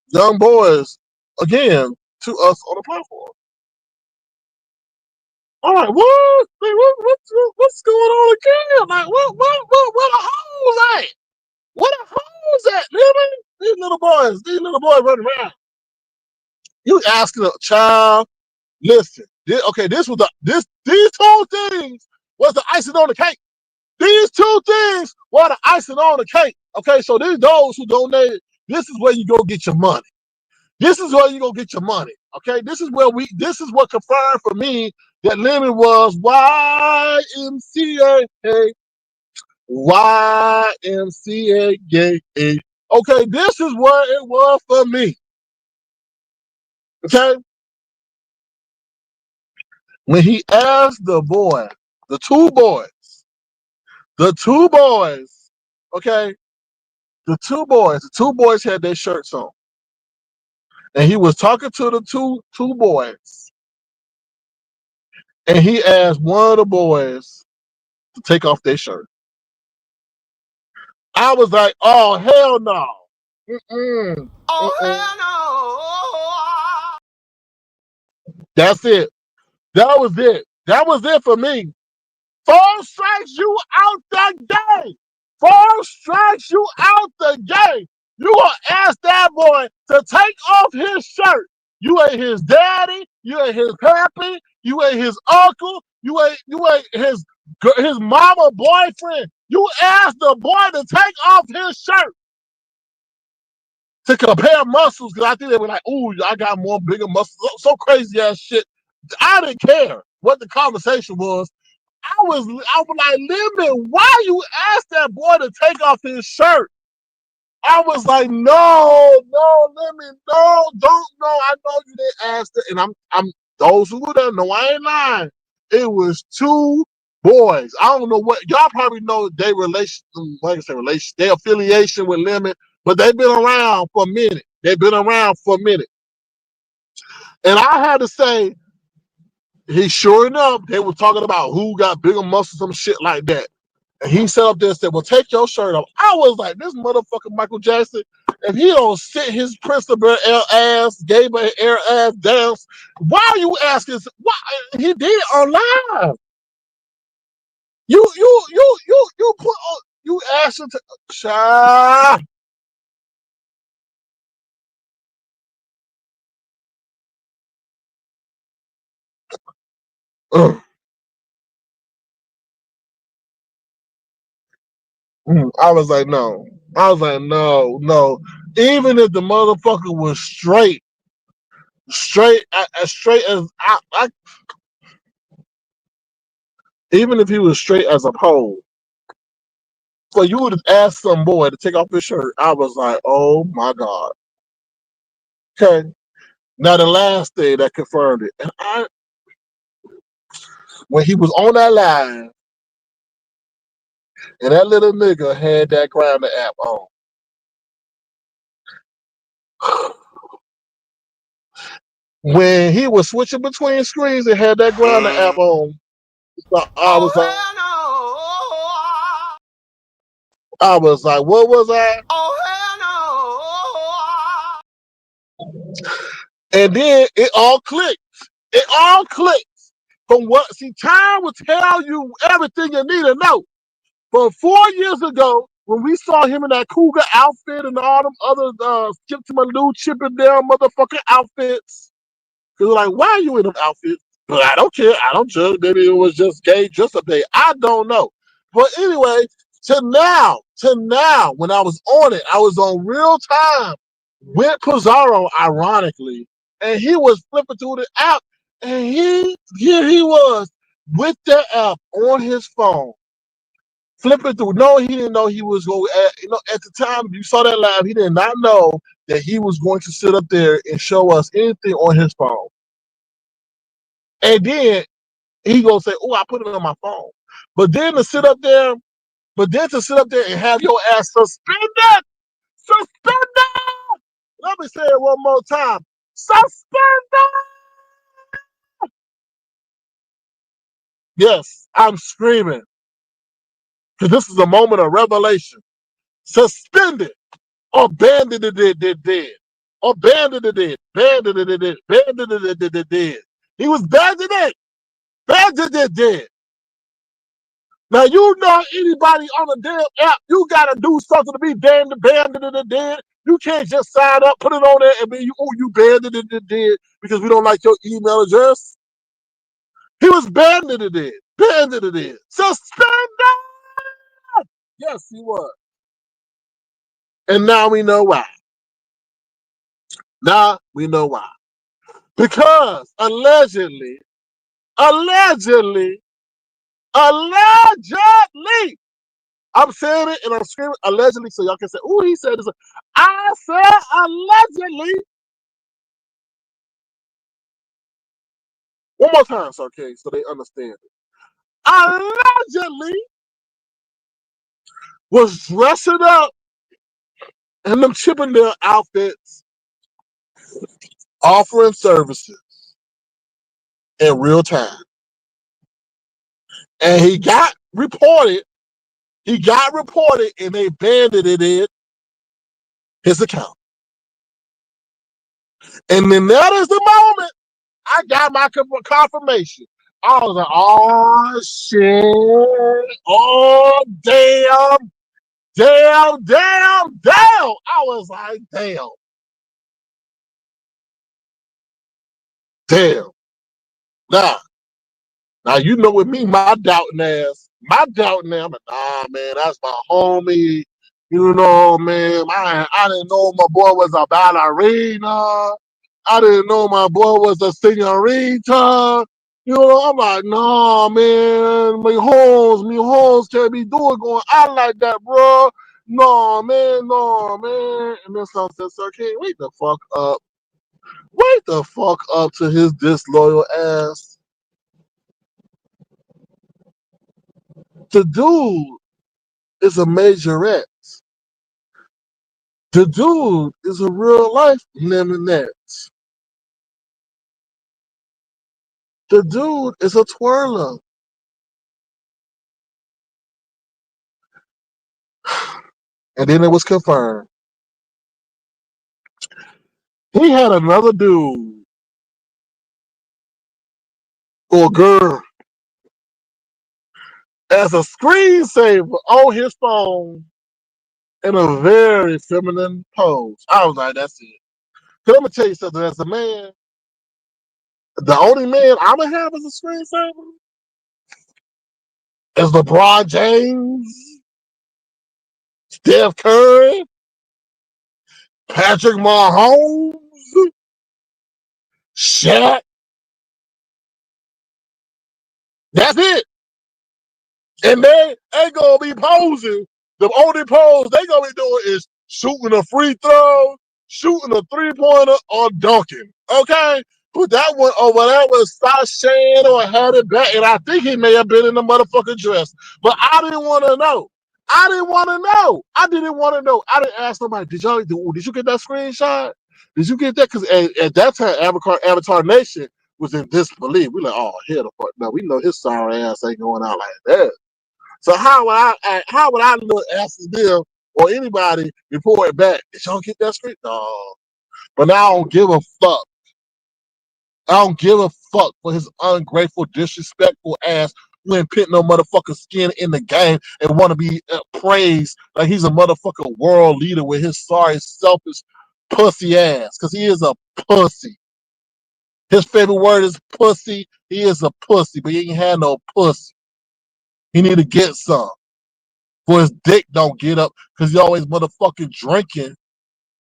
young boys again to us on the platform. All right, what? What's going on again? Like what the hoes at? What the hoes at, man? These little boys running around. You asking a child, listen, this was these two things was the icing on the cake. These two things were the icing on the cake. Okay, so those who donate, this is where you go get your money. This is where you go get your money. Okay, this is what confirmed for me that Lemon was YMCA. YMCA gay. Okay, this is what it was for me. Okay, when he asked the two boys, okay, the two boys had their shirts on. and he was talking to the two boys, and he asked one of the boys to take off their shirt. I was like, oh hell no. Mm-mm. Oh Mm-mm. hell That's it. That was it. That was it for me. 4 strikes, you out the game. 4 strikes, you out the game. You gonna ask that boy to take off his shirt. You ain't his daddy. You ain't his pappy. You ain't his uncle. You ain't his mama boyfriend. You asked the boy to take off his shirt to compare muscles, because I think they were like, ooh, I got more bigger muscles. So crazy ass shit. I didn't care what the conversation was. I was like, Lemon, why you asked that boy to take off his shirt? I was like, no, Lemon, no, don't, no. I know you didn't ask that. And I'm those who don't know, I ain't lying. It was 2 boys. I don't know what y'all probably know their relation, like I say, relation, their affiliation with Lemon, but they've been around for a minute. They've been around for a minute. And I had to say, he sure enough, they were talking about who got bigger muscles, some shit like that. And he sat up there and said, well, take your shirt off. I was like, this motherfucker Michael Jackson, if he don't sit his principal ass, Gabriel air ass down, why are you asking? Why he did it online? You put you asked him to child. I was like, no. I was like, no, no. Even if the motherfucker was straight as straight as even if he was straight as a pole, for you would have asked some boy to take off his shirt, I was like, oh my God. Okay. Now the last thing that confirmed it, and when he was on that line, and that little nigga had that Grindr app on. When he was switching between screens and had that Grindr app on, I was like, Oh I was like, what was I? hell And then it all clicked. It all clicked. From what, see, time will tell you everything you need to know. From 4 years ago, when we saw him in that cougar outfit and all them other Skip to my new Chip and Dale motherfucking outfits, because like, why are you in them outfits? But I don't care. I don't judge. Maybe it was just gay just a day. I don't know. But anyway, to now, when I was on it, I was on real time with Pizarro, ironically, and he was flipping through the app, and here he was with the app on his phone, flipping through. No, he didn't know he was going. At the time you saw that live, he did not know that he was going to sit up there and show us anything on his phone. And then he gonna say, "Oh, I put it on my phone." But then to sit up there, and have your ass suspended, suspended. Let me say it one more time, suspended. Yes, I'm screaming because this is a moment of revelation. Suspended or banded it dead. Or banded it dead. Banded it dead. Banded it dead. He was banded it. Banded it dead. Now you know anybody on the damn app, you gotta do something to be damned banded it dead. You can't just sign up, put it on there, and be you banded it dead because we don't like your email address. He was banded it dead. Banded it dead. Suspended. Yes, he was. And now we know why. Now we know why. Because allegedly, allegedly, allegedly, I'm saying it and I'm screaming allegedly so y'all can say, "Ooh, he said this." I said allegedly. One more time, Sir King, so they understand it. Allegedly was dressing up in them Chippendale outfits offering services in real time. And he got reported, and they banded it in his account. And then that is the moment I got my confirmation. I was like, oh shit. Oh damn. I was like, damn. Now you know with me, my doubting ass, I'm like, nah, man, that's my homie. You know, man, I didn't know my boy was a ballerina. I didn't know my boy was a senorita. You know, I'm like, nah, man, me homes can't be doing going out like that, bro. No, man, no, man. And then some said, sir, can you wait the fuck up? Wait the fuck up to his disloyal ass. The dude is a majorette. The dude is a real life lemonette. The dude is a twirler. And then it was confirmed. He had another dude or girl as a screensaver on his phone in a very feminine pose. I was like, that's it. Cause I'm gonna tell you something, as a man, the only man I'm gonna have as a screensaver is LeBron James, Steph Curry, Patrick Mahomes, Shaq. That's it. And they ain't gonna be posing. The only pose they gonna be doing is shooting a free throw, shooting a 3-pointer, or dunking. Okay? Put that one over there with Sashan or had it back. And I think he may have been in the motherfucking dress. But I didn't want to know. I didn't want to know. I didn't ask somebody, did you get that screenshot? Did you get that? Because at that time, Avatar Nation was in disbelief. We like, oh, hell the fuck no. We know his sorry ass ain't going out like that. So how would I look asking them or anybody report back? Did y'all get that screen? No. But now I don't give a fuck. I don't give a fuck for his ungrateful, disrespectful ass who ain't put no motherfucking skin in the game and want to be praised like he's a motherfucking world leader with his sorry, selfish, pussy ass. Because he is a pussy. His favorite word is pussy. He is a pussy, but he ain't had no pussy. He need to get some. For his dick don't get up because he always motherfucking drinking.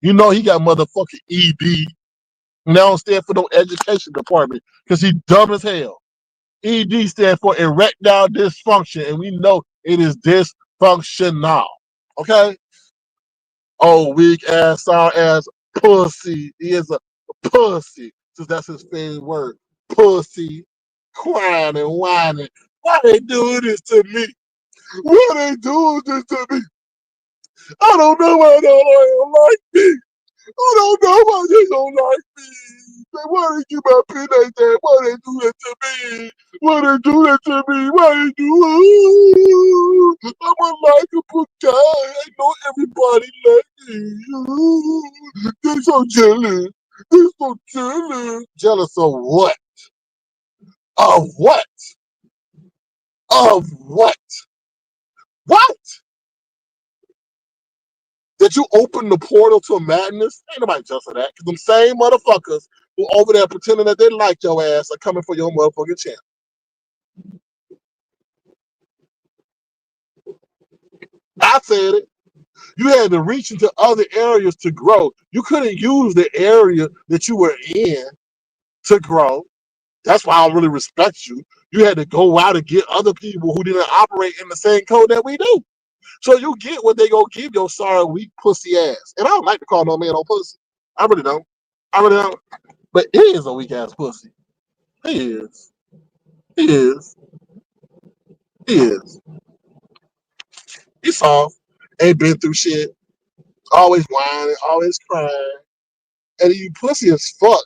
You know he got motherfucking ED. And that don't stand for no education department because he dumb as hell. ED stands for erectile dysfunction, and we know it is dysfunctional. Okay? Oh, weak ass, sour ass, pussy. He is a pussy. Since that's his favorite word. Pussy. Crying and whining. Why they doing this to me? Why they doing this to me? I don't know why they don't like me. I don't know why they don't like me. Why they keep my pin like that? Why they do that to me? Why they do that to me? Why they do? I'm a likable guy. I know everybody like me. They're so jealous. They're so jealous. Jealous of what? Of what? Of what? What? That you open the portal to madness? Ain't nobody just for that. Because them same motherfuckers who over there pretending that they like your ass are coming for your motherfucking channel. I said it. You had to reach into other areas to grow. You couldn't use the area that you were in to grow. That's why I don't really respect you. You had to go out and get other people who didn't operate in the same code that we do. So you get what they gonna give your sorry weak pussy ass. And I don't like to call no man on pussy. I really don't. I really don't. But he is a weak ass pussy. He is. He is. He is. He's soft. Ain't been through shit. Always whining. Always crying. And you pussy as fuck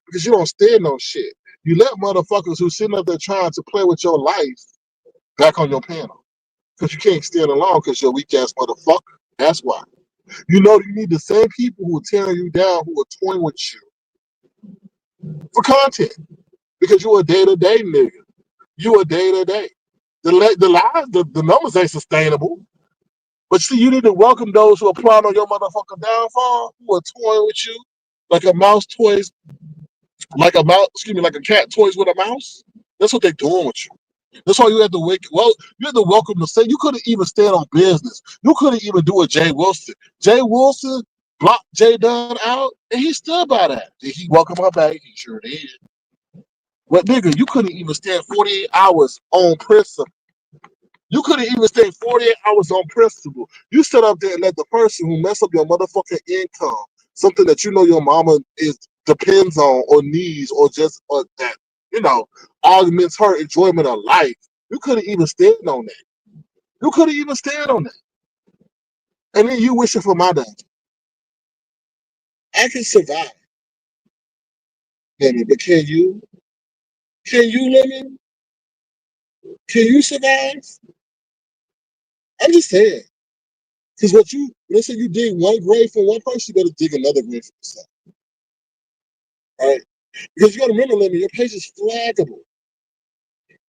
because you don't stand on shit. You let motherfuckers who sitting up there trying to play with your life back on your panel because you can't stand alone because you're a weak ass motherfucker. That's why. You know you need the same people who are tearing you down, who are toying with you for content because you a day to day nigga. You a day to day. The lies, the numbers ain't sustainable. But see, you need to welcome those who are plotting on your motherfucking downfall, who are toying with you, like a mouse toys, like a mouse, excuse me, like a cat toys with a mouse. That's what they're doing with you. That's why you have to wake. Well, you have to welcome to say you couldn't even stand on business. You couldn't even do a Jay Wilson. Jay Wilson blocked Jay Dunn out, and he stood by that. Did he welcome her back? He sure did. But nigga, you couldn't even stand 48 hours on principle. You couldn't even stay 48 hours on principle. You sit up there and let the person who mess up your motherfucking income, something that you know your mama is depends on or needs or just or that, you know, augments her enjoyment of life. You couldn't even stand on that. You couldn't even stand on that. And then you wishing for my danger. I can survive, Lemon, but can you? Can you, Lemon? Can you survive? I'm just saying. Because what you, let's say you dig one grave for one person, you better dig another grave for yourself. All right? Because you got to remember, Lemon, your page is flaggable.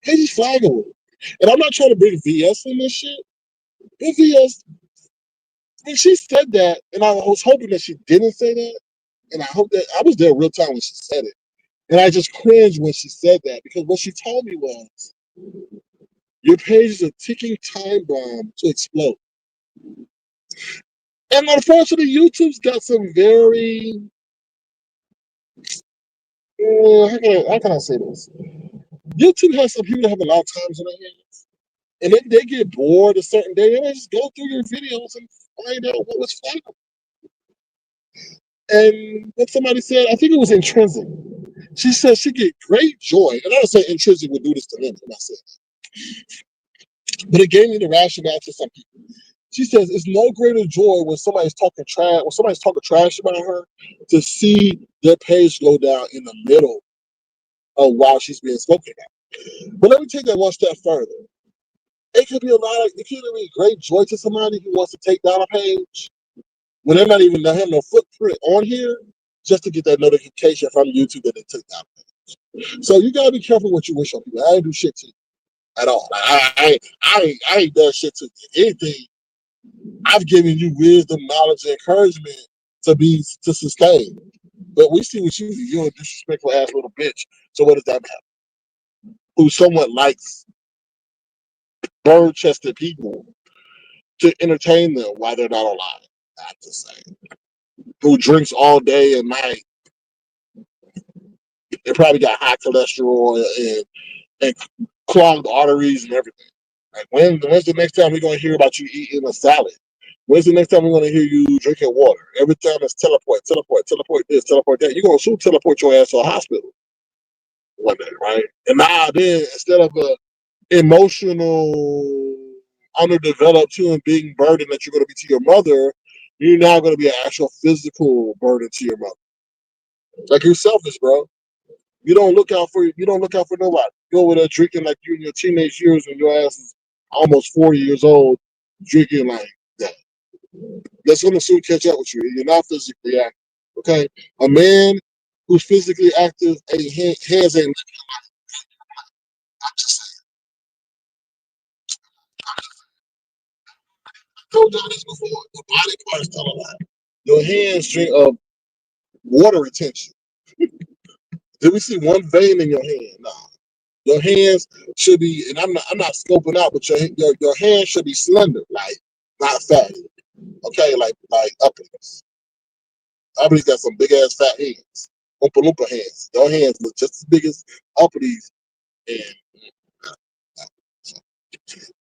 Page is flaggable. And I'm not trying to bring VS in this shit. But VS, when she said that, and I was hoping that she didn't say that, and I hope that I was there real time when she said it. And I just cringed when she said that because what she told me was your page is a ticking time bomb to explode. And unfortunately, YouTube's got some very how can I say this? YouTube has some people that have a lot of times in their hands. And if they get bored a certain day, they just go through your videos and find out what was funny. And what somebody said, I think it was intrinsic. She said she get great joy. And I don't say intrinsic would do this to him. I'm not saying that. But it gave me the rationale to some people. She says it's no greater joy when somebody's talking trash about her to see their page go down in the middle of while she's being spoken about. But let me take that one step further. It could be great joy to somebody who wants to take down a page when they're not even having no footprint on here, just to get that notification from YouTube that they took down a page. So you gotta be careful what you wish on people. I ain't do shit to you at all. Like, I ain't done shit to you. Anything. I've given you wisdom, knowledge, and encouragement to sustain. But we see what you do. You're a disrespectful ass little bitch. So what does that matter? Who somewhat likes bird chested people to entertain them while they're not alive. I'm just saying. Who drinks all day and night and probably got high cholesterol and clogged arteries and everything. Like when's the next time we're gonna hear about you eating a salad? When's the next time we're gonna hear you drinking water? Every time it's teleport this, teleport that. You're gonna soon teleport your ass to a hospital one day, right? And now then, instead of a emotional, underdeveloped human being burden that you're gonna be to your mother, you're now gonna be an actual physical burden to your mother. Like you're selfish, bro. You don't look out for nobody. You over there drinking like you in your teenage years when your ass is almost 40 years old, drinking like that. That's gonna soon catch up with you. You're not physically active. Okay? A man who's physically active and hands ain't I just told y'all this before. The body parts tell a lot. Your hands drink of water retention. Did we see one vein in your hand? No. Your hands should be, and I'm not scoping out, but your hands should be slender, like not fatty. Okay, like uppers. Uppers got some big ass fat hands. Oompa Loompa hands. Your hands look just as big as uppers.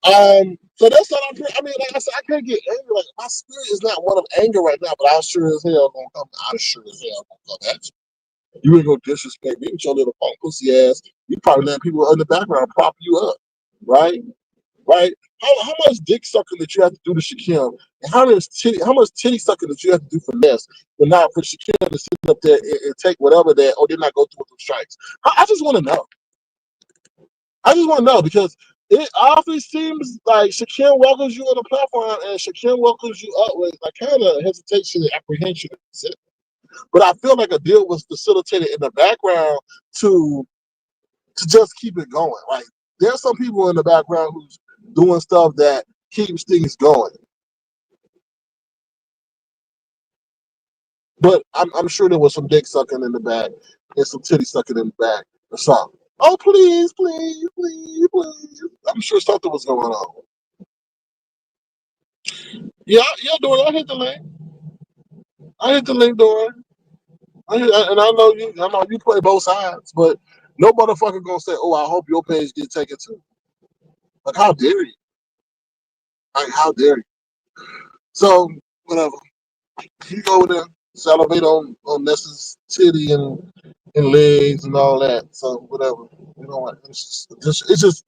And so that's what I mean, like I said, I can't get angry. Like my spirit is not one of anger right now, but I sure as hell gonna come. I sure as hell gonna come at you. You ain't gonna disrespect me with your little punk pussy ass. You probably letting people in the background prop you up, right? right? How much dick sucking did you have to do to Shaquille, and how much titty sucking did you have to do for Ness, but not for Shaquille to sit up there and take whatever that, or did not go through with the strikes? I just want to know. I just want to know because it often seems like Shaquille welcomes you on the platform, and Shaquille welcomes you up with like kind of hesitation and apprehension. But I feel like a deal was facilitated in the background to to just keep it going. Like there's some people in the background who's doing stuff that keeps things going. But I'm sure there was some dick sucking in the back and some titty sucking in the back or something. Oh please, please, please, please. I'm sure something was going on. Yeah, yeah, Dora, I hit the link. I hit the link, Dora. And I know you play both sides, but no motherfucker gonna say, "Oh, I hope your page get taken too." Like, how dare you? Like, how dare you? So, whatever. You go there, salivate on Nessa's titty and legs and all that. So, whatever. You know what? It's just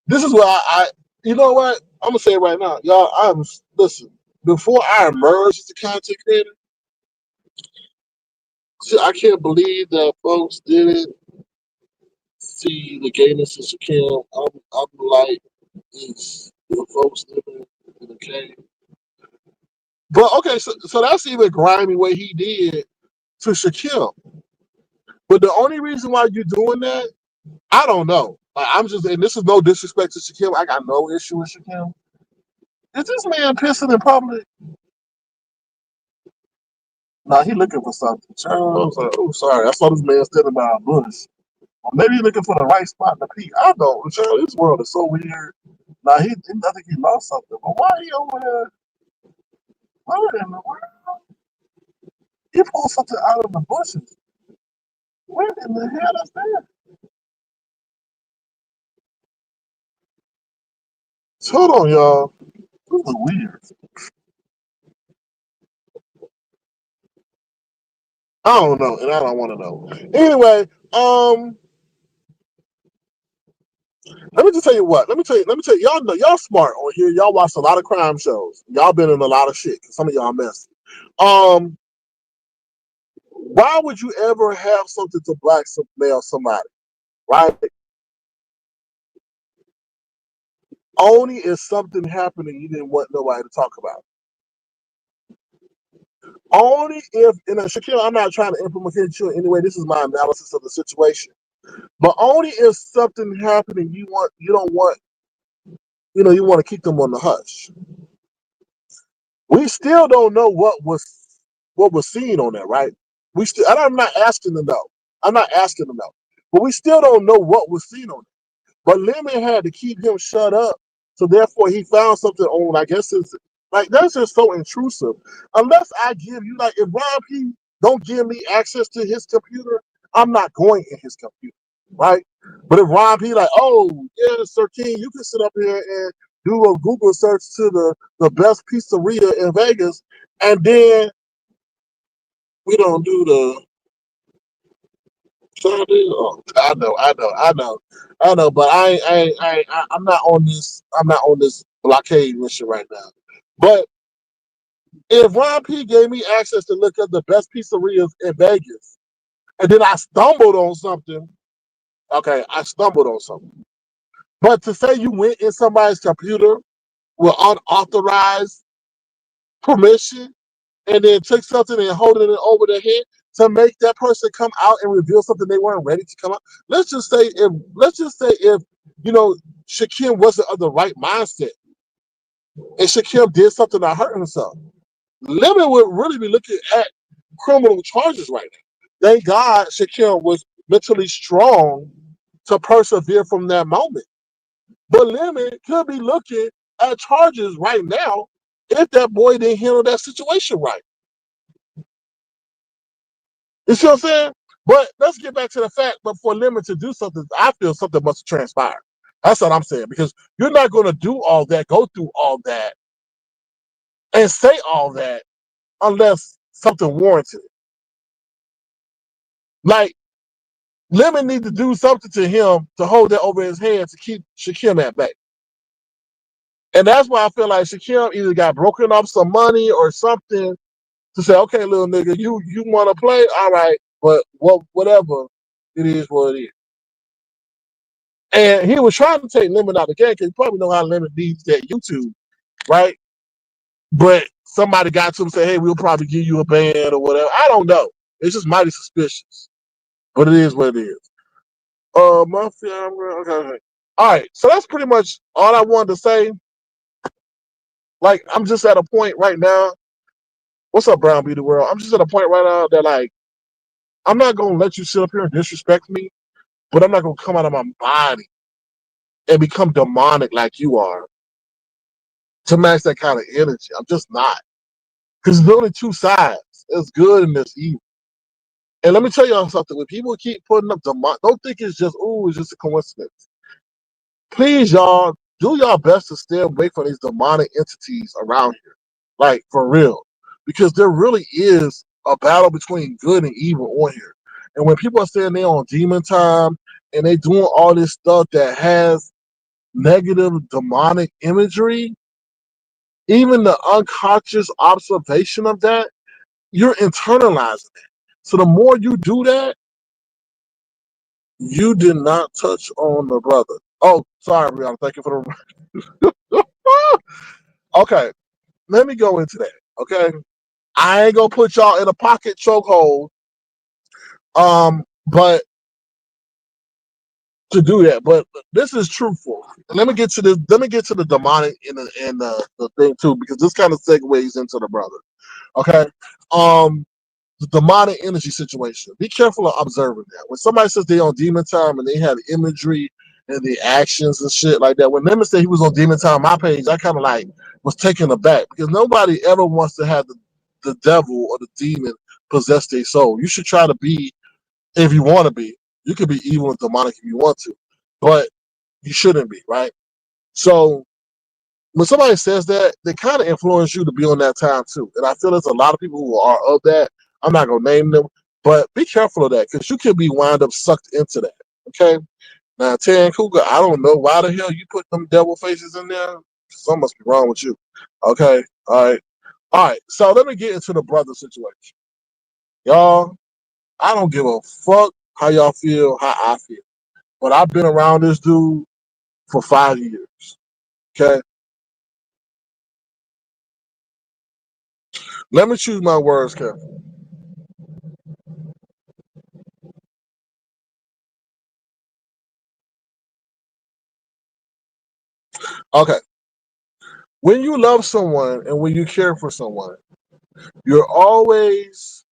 this is why you know what? I'm gonna say it right now, y'all. Listen. Before I emerged as a content creator, see, I can't believe that folks didn't see the gayness of Shaquille. I'm like, it's the folks living in the cave. But okay, so that's even grimy what he did to Shaquille. But the only reason why you're doing that, I don't know. Like I'm just, and this is no disrespect to Shaquille. I got no issue with Shaquille. Is this man pissing in public? Nah, he looking for something. Charles, oh, sorry, I saw this man standing by a bush. Or maybe he's looking for the right spot to pee. I don't. Charles, this world is so weird. Nah, I think he lost something. But why he over there? What in the world? He pulled something out of the bushes. What in the hell is that? Hold on, y'all. This is weird. I don't know, and I don't want to know. Anyway, let me just tell you what. Let me tell you. Y'all know y'all smart on here. Y'all watch a lot of crime shows. Y'all been in a lot of shit. Some of y'all messy. Um, why would you ever have something to blackmail somebody? Right? Only if something happened and you didn't want nobody to talk about. Only if, and Shaquille, I'm not trying to implement you in any way. This is my analysis of the situation. But only if something happened and you don't want, you want to keep them on the hush. We still don't know what was seen on that, right? We still, and I'm not asking to know. I'm not asking to know, but we still don't know what was seen on it. But Lemon had to keep him shut up, so therefore he found something on. I guess it's like that's just so intrusive. Unless I give you like if Ron P don't give me access to his computer, I'm not going in his computer, right? But if Ron P like, oh yeah, Sir King, you can sit up here and do a Google search to the best pizzeria in Vegas, and then we don't do the. Oh, I know, but I'm not on this. I'm not on this blockade mission right now. But if Ron P gave me access to look at the best pizzerias in Vegas, and then I stumbled on something, okay, I stumbled on something. But to say you went in somebody's computer with unauthorized permission and then took something and holding it over their head to make that person come out and reveal something they weren't ready to come out. Let's just say if you know Shaquem wasn't of the right mindset and Shaquem did something that hurt himself, Lemon would really be looking at criminal charges right now. Thank God Shaquem was mentally strong to persevere from that moment. But Lemon could be looking at charges right now if that boy didn't handle that situation right. You see what I'm saying? But let's get back to the fact, but for Lemon to do something, I feel something must have transpired. That's what I'm saying. Because you're not going to do all that, go through all that, and say all that unless something warrants it. Like, Lemon need to do something to him to hold that over his head to keep Shaquem at bay. And that's why I feel like Shaquille either got broken off some money or something to say, okay, little nigga, you want to play, all right, but whatever, it is what it is. And he was trying to take Lemon out of the game because you probably know how Lemon needs that YouTube, right? But somebody got to him and said, hey, we'll probably give you a band or whatever. I don't know. It's just mighty suspicious, but it is what it is. Mafia, okay. All right, so that's pretty much all I wanted to say. Like, I'm just at a point right now. What's up, Brown Beauty World? I'm just at a point right now that, like, I'm not going to let you sit up here and disrespect me, but I'm not going to come out of my body and become demonic like you are to match that kind of energy. I'm just not. Because there's only two sides. There's good and there's evil. And let me tell y'all something. When people keep putting up demonic, don't think it's just, ooh, it's just a coincidence. Please, y'all, do y'all best to stay away from these demonic entities around here. Like, for real. Because there really is a battle between good and evil on here. And when people are saying they're on demon time and they doing all this stuff that has negative demonic imagery, even the unconscious observation of that, you're internalizing it. So the more you do that, you did not touch on the brother. Oh, sorry, Brianna. Thank you for the. Okay, let me go into that. Okay, I ain't gonna put y'all in a pocket chokehold. But to do that, but this is truthful. Let me get to this. Let me get to the demonic in the thing too, because this kind of segues into the brother. Okay, the demonic energy situation. Be careful of observing that. When somebody says they on demon time and they have imagery and the actions and shit like that. When Lemon said he was on demon time on my page, I kind of like was taken aback because nobody ever wants to have the devil or the demon possess their soul. You should try to be, if you want to be, you could be evil and demonic if you want to, but you shouldn't be, right? So when somebody says that, they kind of influence you to be on that time too. And I feel there's a lot of people who are of that. I'm not gonna name them, but be careful of that because you could be wound up sucked into that. Okay. Now, Tan Cougar, I don't know why the hell you put them devil faces in there. Something must be wrong with you. Okay. All right. All right. So let me get into the brother situation. Y'all, I don't give a fuck how y'all feel, how I feel. But I've been around this dude for 5 years. Okay. Let me choose my words carefully. Okay. When you love someone and when you care for someone, you're always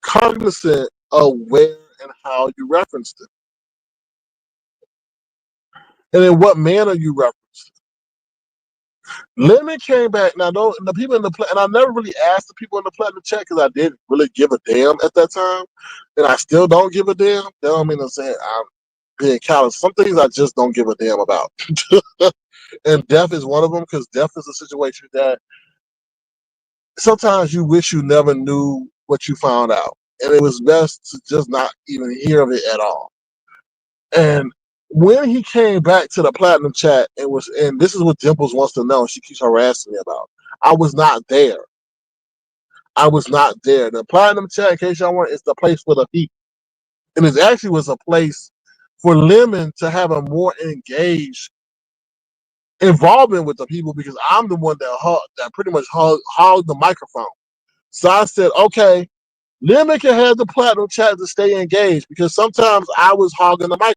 cognizant of where and how you reference them. And in what manner you reference them. Lemon came back. Now, the people in the and I never really asked the people in the platinum chat because I didn't really give a damn at that time, and I still don't give a damn. That don't mean I'm saying I'm being callous. Some things I just don't give a damn about, and death is one of them because death is a situation that sometimes you wish you never knew what you found out. And it was best to just not even hear of it at all. And when he came back to the platinum chat and this is what Dimples wants to know, she keeps harassing me about. I was not there. I was not there. The platinum chat, in case y'all want, is the place for the people. And it actually was a place for Lemon to have a more engaged involvement with the people because I'm the one that pretty much hogged the microphone. So I said, okay, Lemon can have the platinum chat to stay engaged because sometimes I was hogging the mic.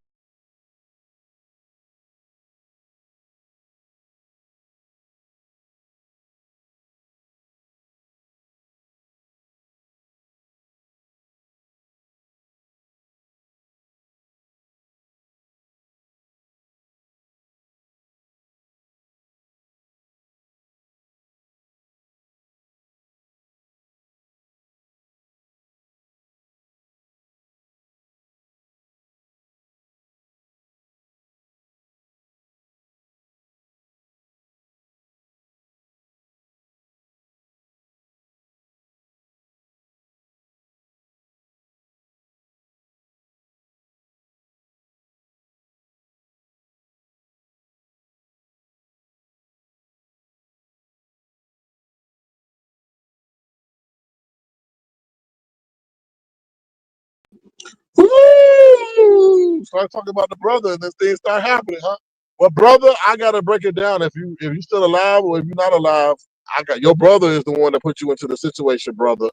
Woo! Start talking about the brother, and then things start happening, huh? Well, brother, I gotta break it down. If you still alive or if you're not alive, I got your brother is the one that put you into the situation, brother.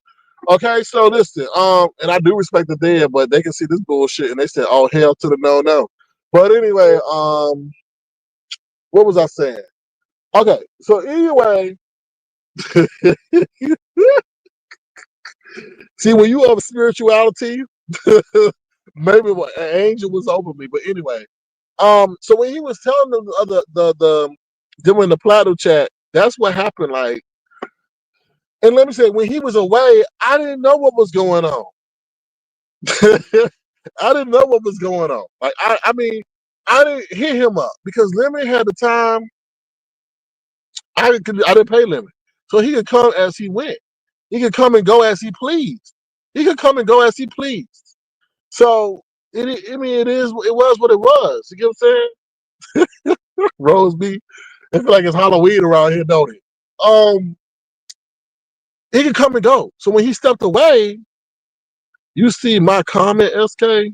Okay, so listen, and I do respect the dead, but they can see this bullshit and they said, "Oh hell to the no, no." But anyway, what was I saying? Okay, so anyway, see when you have spirituality, maybe an angel was over me. But anyway, so when he was telling them the them in the plateau chat, that's what happened. Like, and let me say, when he was away, I didn't know what was going on. I didn't know what was going on. Like, I mean, I didn't hit him up because Lemon had the time. I didn't pay Lemon, so he could come as he went. He could come and go as he pleased. He could come and go as he pleased. So I mean, it was what it was. You get what I'm saying? Rose B. It feel like it's Halloween around here, don't it? He can come and go. So when he stepped away, you see my comment, SK.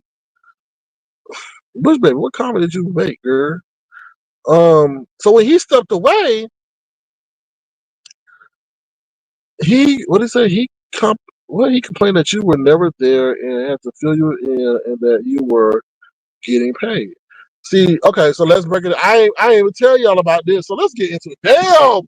Bush baby, what comment did you make, girl? So when he stepped away, he what did he say? He complained that you were never there and had to fill you in and that you were getting paid. See, okay, so let's break it. I ain't even tell y'all about this, so let's get into it. Damn,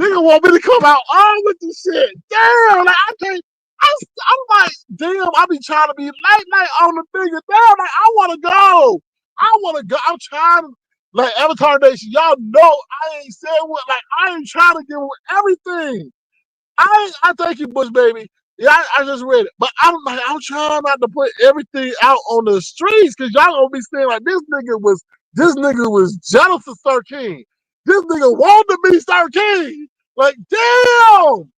nigga want me to come out on with this shit. Damn, like I can't. I'm like, damn, I be trying to be light on the finger. Damn, like I want to go. I want to go. I'm trying to, like Avatar Nation. Y'all know I ain't saying what. Like I ain't trying to give away everything. I thank you, Bush baby. Yeah, I just read it, but I'm trying not to put everything out on the streets because y'all gonna be saying like this nigga was jealous of Sir King. This nigga wanted to be Sir King. Like damn.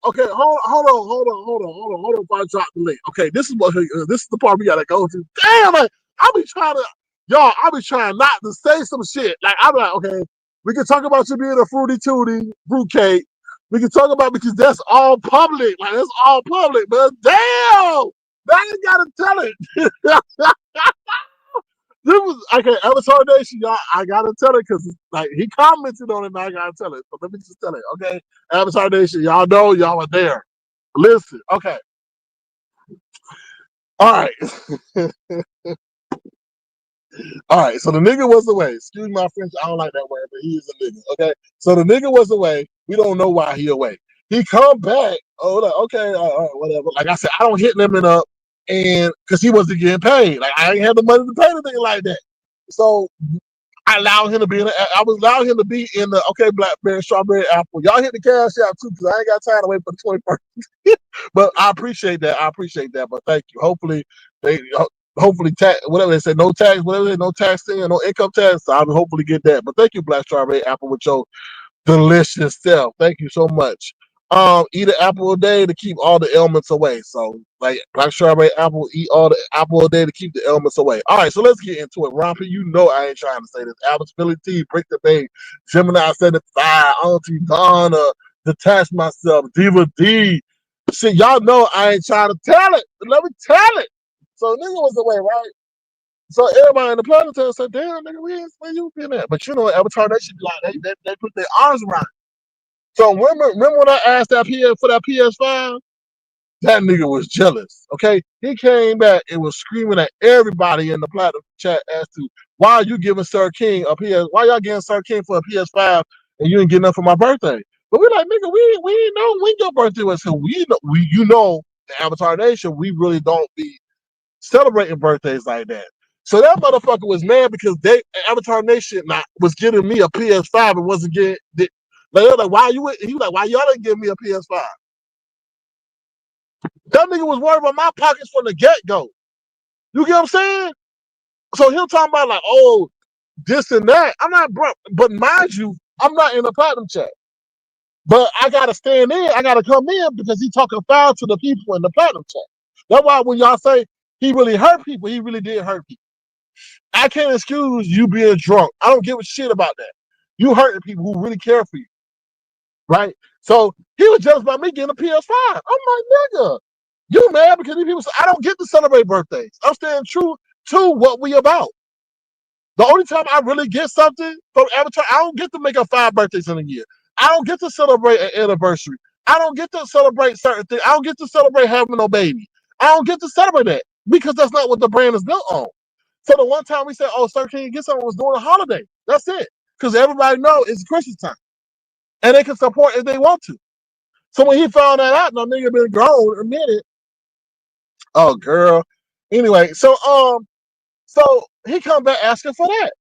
Okay, hold on. Before I drop the link. Okay, this is the part we gotta go to. Damn, like, I be trying to, y'all. I be trying not to say some shit. Like I'm like, okay, we can talk about you being a fruity tooty fruitcake. We can talk about because that's all public. Like that's all public. But damn, now you gotta tell it. This was okay. Avatar Nation, y'all. I gotta tell it because like he commented on it, and I gotta tell it. So let me just tell it, okay? Avatar Nation, y'all know y'all are there. Listen, okay. All right, all right. So the nigga was away. Excuse my French. I don't like that word, but he is a nigga. Okay. So the nigga was away. We don't know why he away. He come back. Oh, like, okay, whatever. Like I said, I don't hit Lemon up, and because he wasn't getting paid. Like I ain't had the money to pay the nigga like that. So I allowed him to be in. I was allowing him to be in the okay blackberry, strawberry, apple. Y'all hit the cash out too because I ain't got time to wait for the 21st. But I appreciate that. I appreciate that. But thank you. Hopefully they. Hopefully, whatever they say, no tax, whatever they say, no tax thing, no income tax. So I'll hopefully get that. But thank you, Black Strawberry Apple, with your delicious self. Thank you so much. Eat an apple a day to keep all the ailments away. So, like Black Strawberry Apple, eat all the apple a day to keep the ailments away. All right, so let's get into it. Rompy, you know I ain't trying to say this. Albert Billy T, Break the Bay, Gemini 75, Auntie Donna, Detach Myself, Diva D. Shit, y'all know I ain't trying to tell it. Let me tell it. So nigga was away, right? So everybody in the planetary said, damn, nigga, where you been at? But you know, Avatar, they should be like, they put their arms around it. So remember when I asked that for that PS5? That nigga was jealous. Okay, he came back and was screaming at everybody in the platinum chat as to why are you giving Sir King a PS? Why y'all getting Sir King for a PS5 and you didn't get nothing for my birthday? But we like nigga, we didn't know when your birthday was. So the Avatar Nation, we really don't be celebrating birthdays like that. So that motherfucker was mad because Avatar Nation was giving me a PS5 and wasn't getting. Like why you? He was like, why y'all didn't give me a PS5? That nigga was worried about my pockets from the get go. You get what I'm saying? So he'll talk about like, oh, this and that. I'm not, bro. But mind you, I'm not in the platinum chat. But I gotta stand in. I gotta come in because he talking foul to the people in the platinum chat. That's why when y'all say he really hurt people, he really did hurt people. I can't excuse you being drunk. I don't give a shit about that. You hurting people who really care for you, right? So he was jealous about me getting a PS5. I'm like, nigga. You mad because these people say, I don't get to celebrate birthdays. I'm staying true to what we about. The only time I really get something from Avatar, I don't get to make up 5 birthdays in a year. I don't get to celebrate an anniversary. I don't get to celebrate certain things. I don't get to celebrate having no baby. I don't get to celebrate that because that's not what the brand is built on. So the one time we said, oh, sir, can you get something was during a holiday. That's it. Because everybody knows it's Christmas time. And they can support if they want to. So when he found that out, no nigga been grown a minute. Oh girl. Anyway, so he come back asking for that.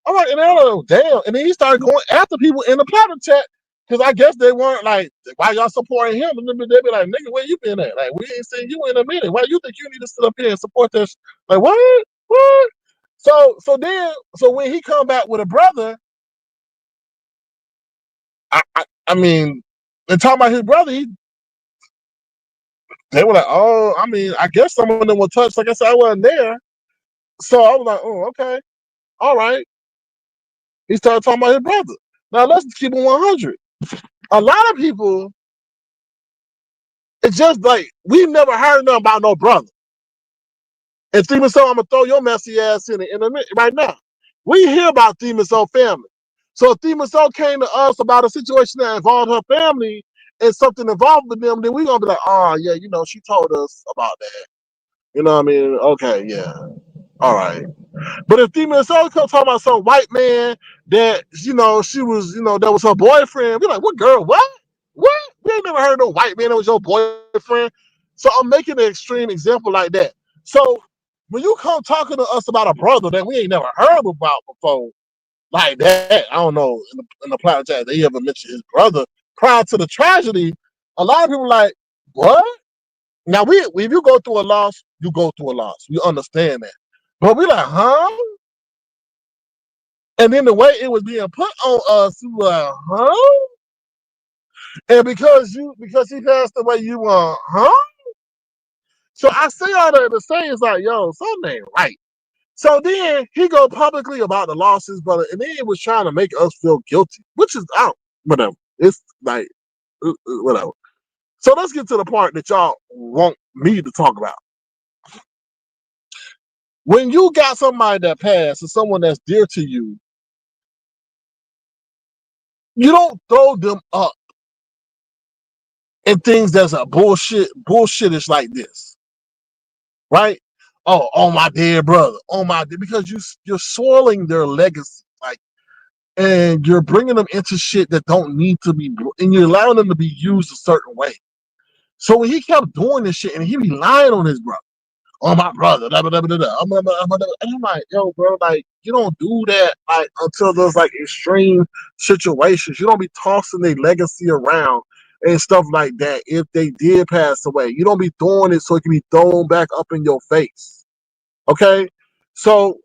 I'm like, and they're like, damn. And then he started going after people in the platinum chat because I guess they weren't like, why y'all supporting him? And then they be like, nigga, where you been at? Like, we ain't seen you in a minute. Why you think you need to sit up here and support this? Like, what? What? So when he come back with a brother, I mean, and talking about his brother, they were like, oh, I mean, I guess some of them were touched. Like I said, I wasn't there. So I was like, oh, okay. All right. He started talking about his brother. Now let's keep it 100. A lot of people, it's just like we've never heard nothing about no brother. And Demon Soul, I'm gonna throw your messy ass in a minute right now. We hear about Demon Soul family. So if Demon Soul came to us about a situation that involved her family and something involved with them, then we're gonna be like, oh yeah, you know, she told us about that. You know what I mean? Okay, yeah. All right. But if Demon Soul come talking about some white man that, you know, she was, you know, that was her boyfriend, we're like, what girl? What? What? We ain't never heard no white man that was your boyfriend. So I'm making an extreme example like that. So when you come talking to us about a brother that we ain't never heard about before, like that, I don't know, in the planet chat, they ever mentioned his brother prior to the tragedy, a lot of people like, what? Now, if you go through a loss, you go through a loss. We understand that. But we like, huh? And then the way it was being put on us, we were like, huh? And because he passed away, you were, huh? So I say all that to say it's like, yo, something ain't right. So then he go publicly about the losses, brother, and then he was trying to make us feel guilty, which is out, whatever. It's like whatever. So let's get to the part that y'all want me to talk about. When you got somebody that passed or someone that's dear to you, you don't throw them up in things that's a bullshitish like this, right? Oh, my dear brother, because you're soiling their legacy, like, and you're bringing them into shit that don't need to be, and you're allowing them to be used a certain way. So when he kept doing this shit and he relying on his brother, oh my brother, blah, blah, blah, blah, blah, blah, blah, blah, and I'm like, yo, bro, like you don't do that like until there's like extreme situations. You don't be tossing their legacy around and stuff like that. If they did pass away, you don't be throwing it so it can be thrown back up in your face. Okay, so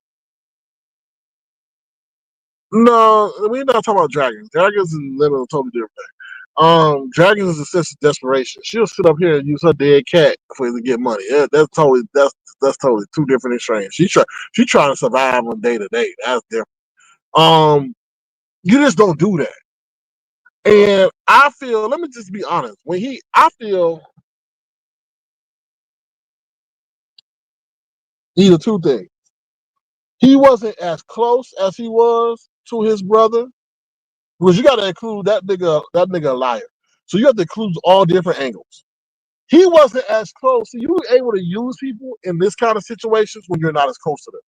no, we're not talking about dragons. Dragons is literally a totally different thing. Dragons is a sense of desperation. She'll sit up here and use her dead cat for to get money. Yeah, that's totally two different extremes. She trying to survive on day to day. That's different. You just don't do that. And I feel, let me just be honest. I feel either two things. He wasn't as close as he was to his brother, because you got to include that nigga a liar. So you have to include all different angles. He wasn't as close. So you were able to use people in this kind of situations when you're not as close to them.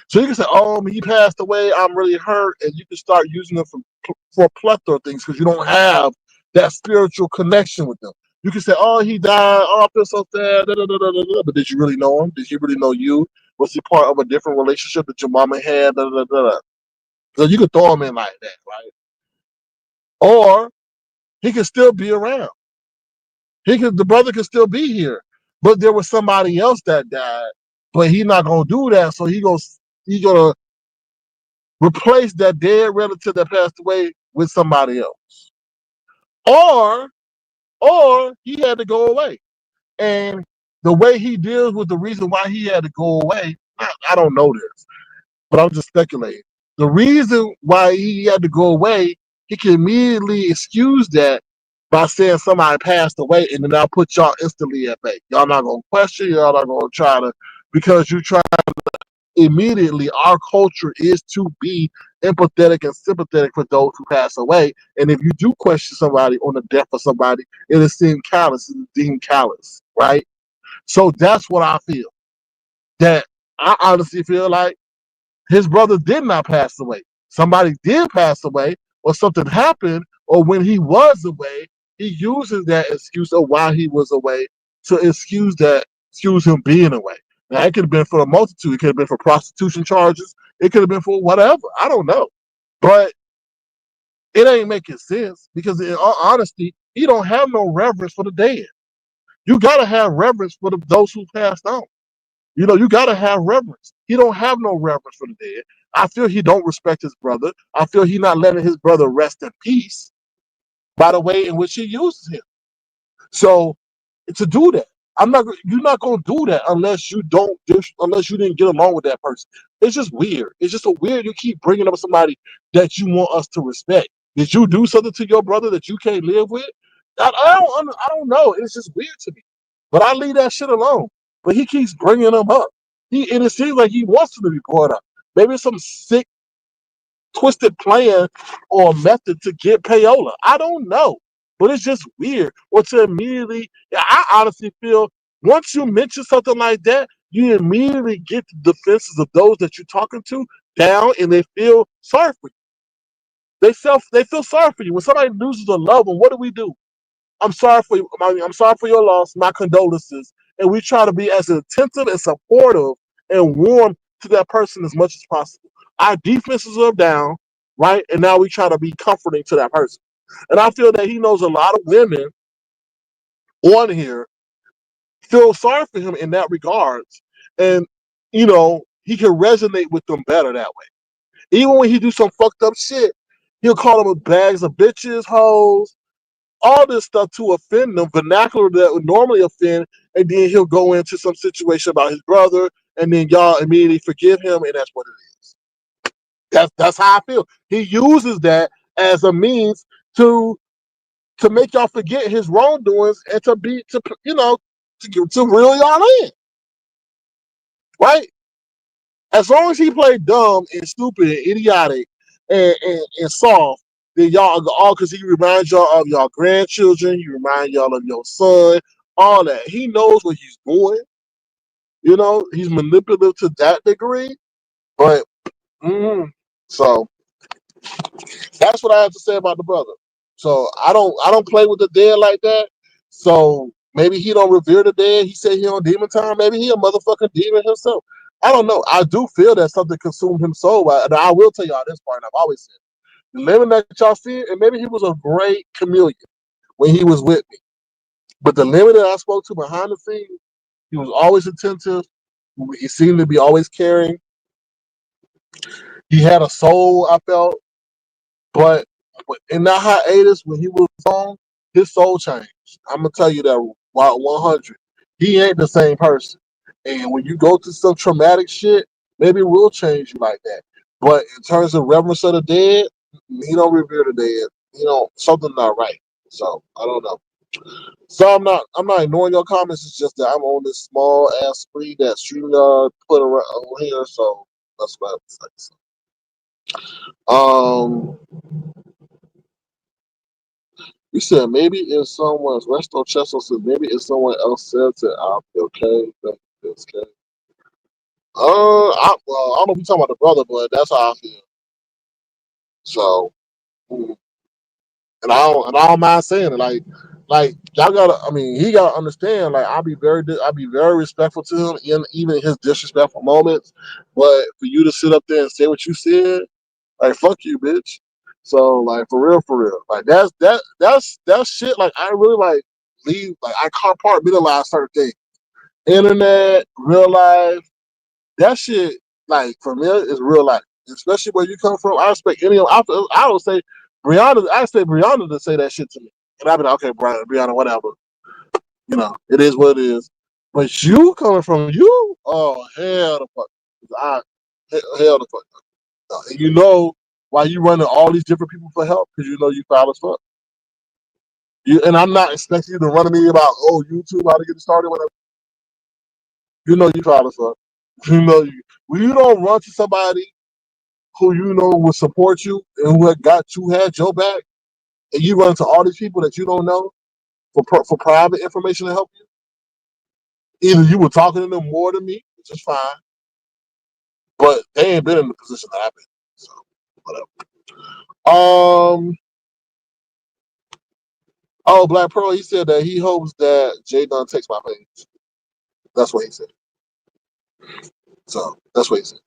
So you can say, "Oh, he passed away. I'm really hurt," and you can start using them for a plethora of things because you don't have that spiritual connection with them. You can say, "Oh, he died. Oh, I feel so sad." Da, da, da, da, da. But did you really know him? Did he really know you? Was he part of a different relationship that your mama had? Da, da, da, da. So you could throw him in like that, right? Or he could still be around. The brother could still be here, but there was somebody else that died. But he's not gonna do that, so he's gonna replace that dead relative that passed away with somebody else. Or he had to go away. And the way he deals with the reason why he had to go away, I don't know this, but I'm just speculating. The reason why he had to go away, he can immediately excuse that by saying somebody passed away, and then I'll put y'all instantly at bay. Y'all not gonna question, y'all not gonna try to, because you try immediately. Our culture is to be empathetic and sympathetic for those who pass away. And if you do question somebody on the death of somebody, it is seen callous, it is deemed callous, right? So that's what I feel. That I honestly feel like his brother did not pass away. Somebody did pass away, or something happened, or when he was away, he uses that excuse of why he was away to excuse him being away. Now it could have been for a multitude. It could have been for prostitution charges. It could have been for whatever. I don't know, but it ain't making sense because, in all honesty, he don't have no reverence for the dead. You gotta have reverence for those who passed on. You know, you gotta have reverence. He don't have no reverence for the dead. I feel he don't respect his brother. I feel he not letting his brother rest in peace by the way in which he uses him. So to do that, you're not gonna do that unless you don't unless you didn't get along with that person. It's just weird. It's just a weird. You keep bringing up somebody that you want us to respect. Did you do something to your brother that you can't live with? I don't know. It's just weird to me. But I leave that shit alone. But he keeps bringing them up. And it seems like he wants them to be brought up. Maybe some sick, twisted plan or method to get payola. I don't know. But it's just weird. Or to immediately, yeah, I honestly feel once you mention something like that, you immediately get the defenses of those that you're talking to down, and they feel sorry for you. They feel sorry for you. When somebody loses a loved one, what do we do? I'm sorry for you. I'm sorry for your loss. My condolences. And we try to be as attentive and supportive and warm to that person as much as possible. Our defenses are down, right? And now we try to be comforting to that person. And I feel that he knows a lot of women on here feel sorry for him in that regards. And, he can resonate with them better that way. Even when he do some fucked up shit, he'll call them bags of bitches, hoes, all this stuff to offend them, vernacular that would normally offend, and then he'll go into some situation about his brother, and then y'all immediately forgive him, and that's what it is. That's how I feel. He uses that as a means to make y'all forget his wrongdoings and to reel y'all in, right? As long as he played dumb and stupid and idiotic and soft, then y'all all because he reminds y'all of y'all grandchildren, he reminds y'all of your son, all that. He knows what he's doing. He's manipulative to that degree. But so that's what I have to say about the brother. So I don't play with the dead like that. So maybe he don't revere the dead. He said he on demon time. Maybe he a motherfucking demon himself. I don't know. I do feel that something consumed him soul. And I will tell y'all this part. And I've always said the limit that y'all see, and maybe he was a great chameleon when he was with me. But the limit that I spoke to behind the scenes, he was always attentive. He seemed to be always caring. He had a soul, I felt. But in that hiatus, when he was gone, his soul changed. I'm gonna tell you that 100. He ain't the same person. And when you go through some traumatic shit, maybe it will change you like that. But in terms of reverence of the dead, he don't revere the dead. Something not right. So I don't know. So I'm not ignoring your comments. It's just that I'm on this small ass spree that StreamYard put around on here. So that's what I have to say. Um, You said maybe if someone's Resto Chesto said maybe if someone else said it, I'll be okay. That's okay. I don't know if you're talking about the brother, but that's how I feel. So, mm, and I don't mind saying it. Like y'all gotta. I mean, he gotta understand. Like I'll be very respectful to him in even his disrespectful moments. But for you to sit up there and say what you said, like fuck you, bitch. So like for real, like that's shit. Like I really like leave. Like I compartmentalize certain things. Internet, real life, that shit. Like for me, is real life. Especially where you come from. I respect any. I would say Brianna. I say Brianna to say that shit to me, and I'd be like, okay, Brianna, whatever. It is what it is. But you coming from you, oh hell the fuck, I hell the fuck. And why you running all these different people for help? Because you foul as fuck. And I'm not expecting you to run to me about, oh, YouTube, how to get it started. Whatever. You know you try to fuck. You know you. When you don't run to somebody who you know will support you and who had your back, and you run to all these people that you don't know for private information to help you, either you were talking to them more than me, which is fine, but they ain't been in the position that I've been in. So whatever. Oh, Black Pearl, he said that he hopes that Jay Dunn takes my page. That's what he said. So that's what he said.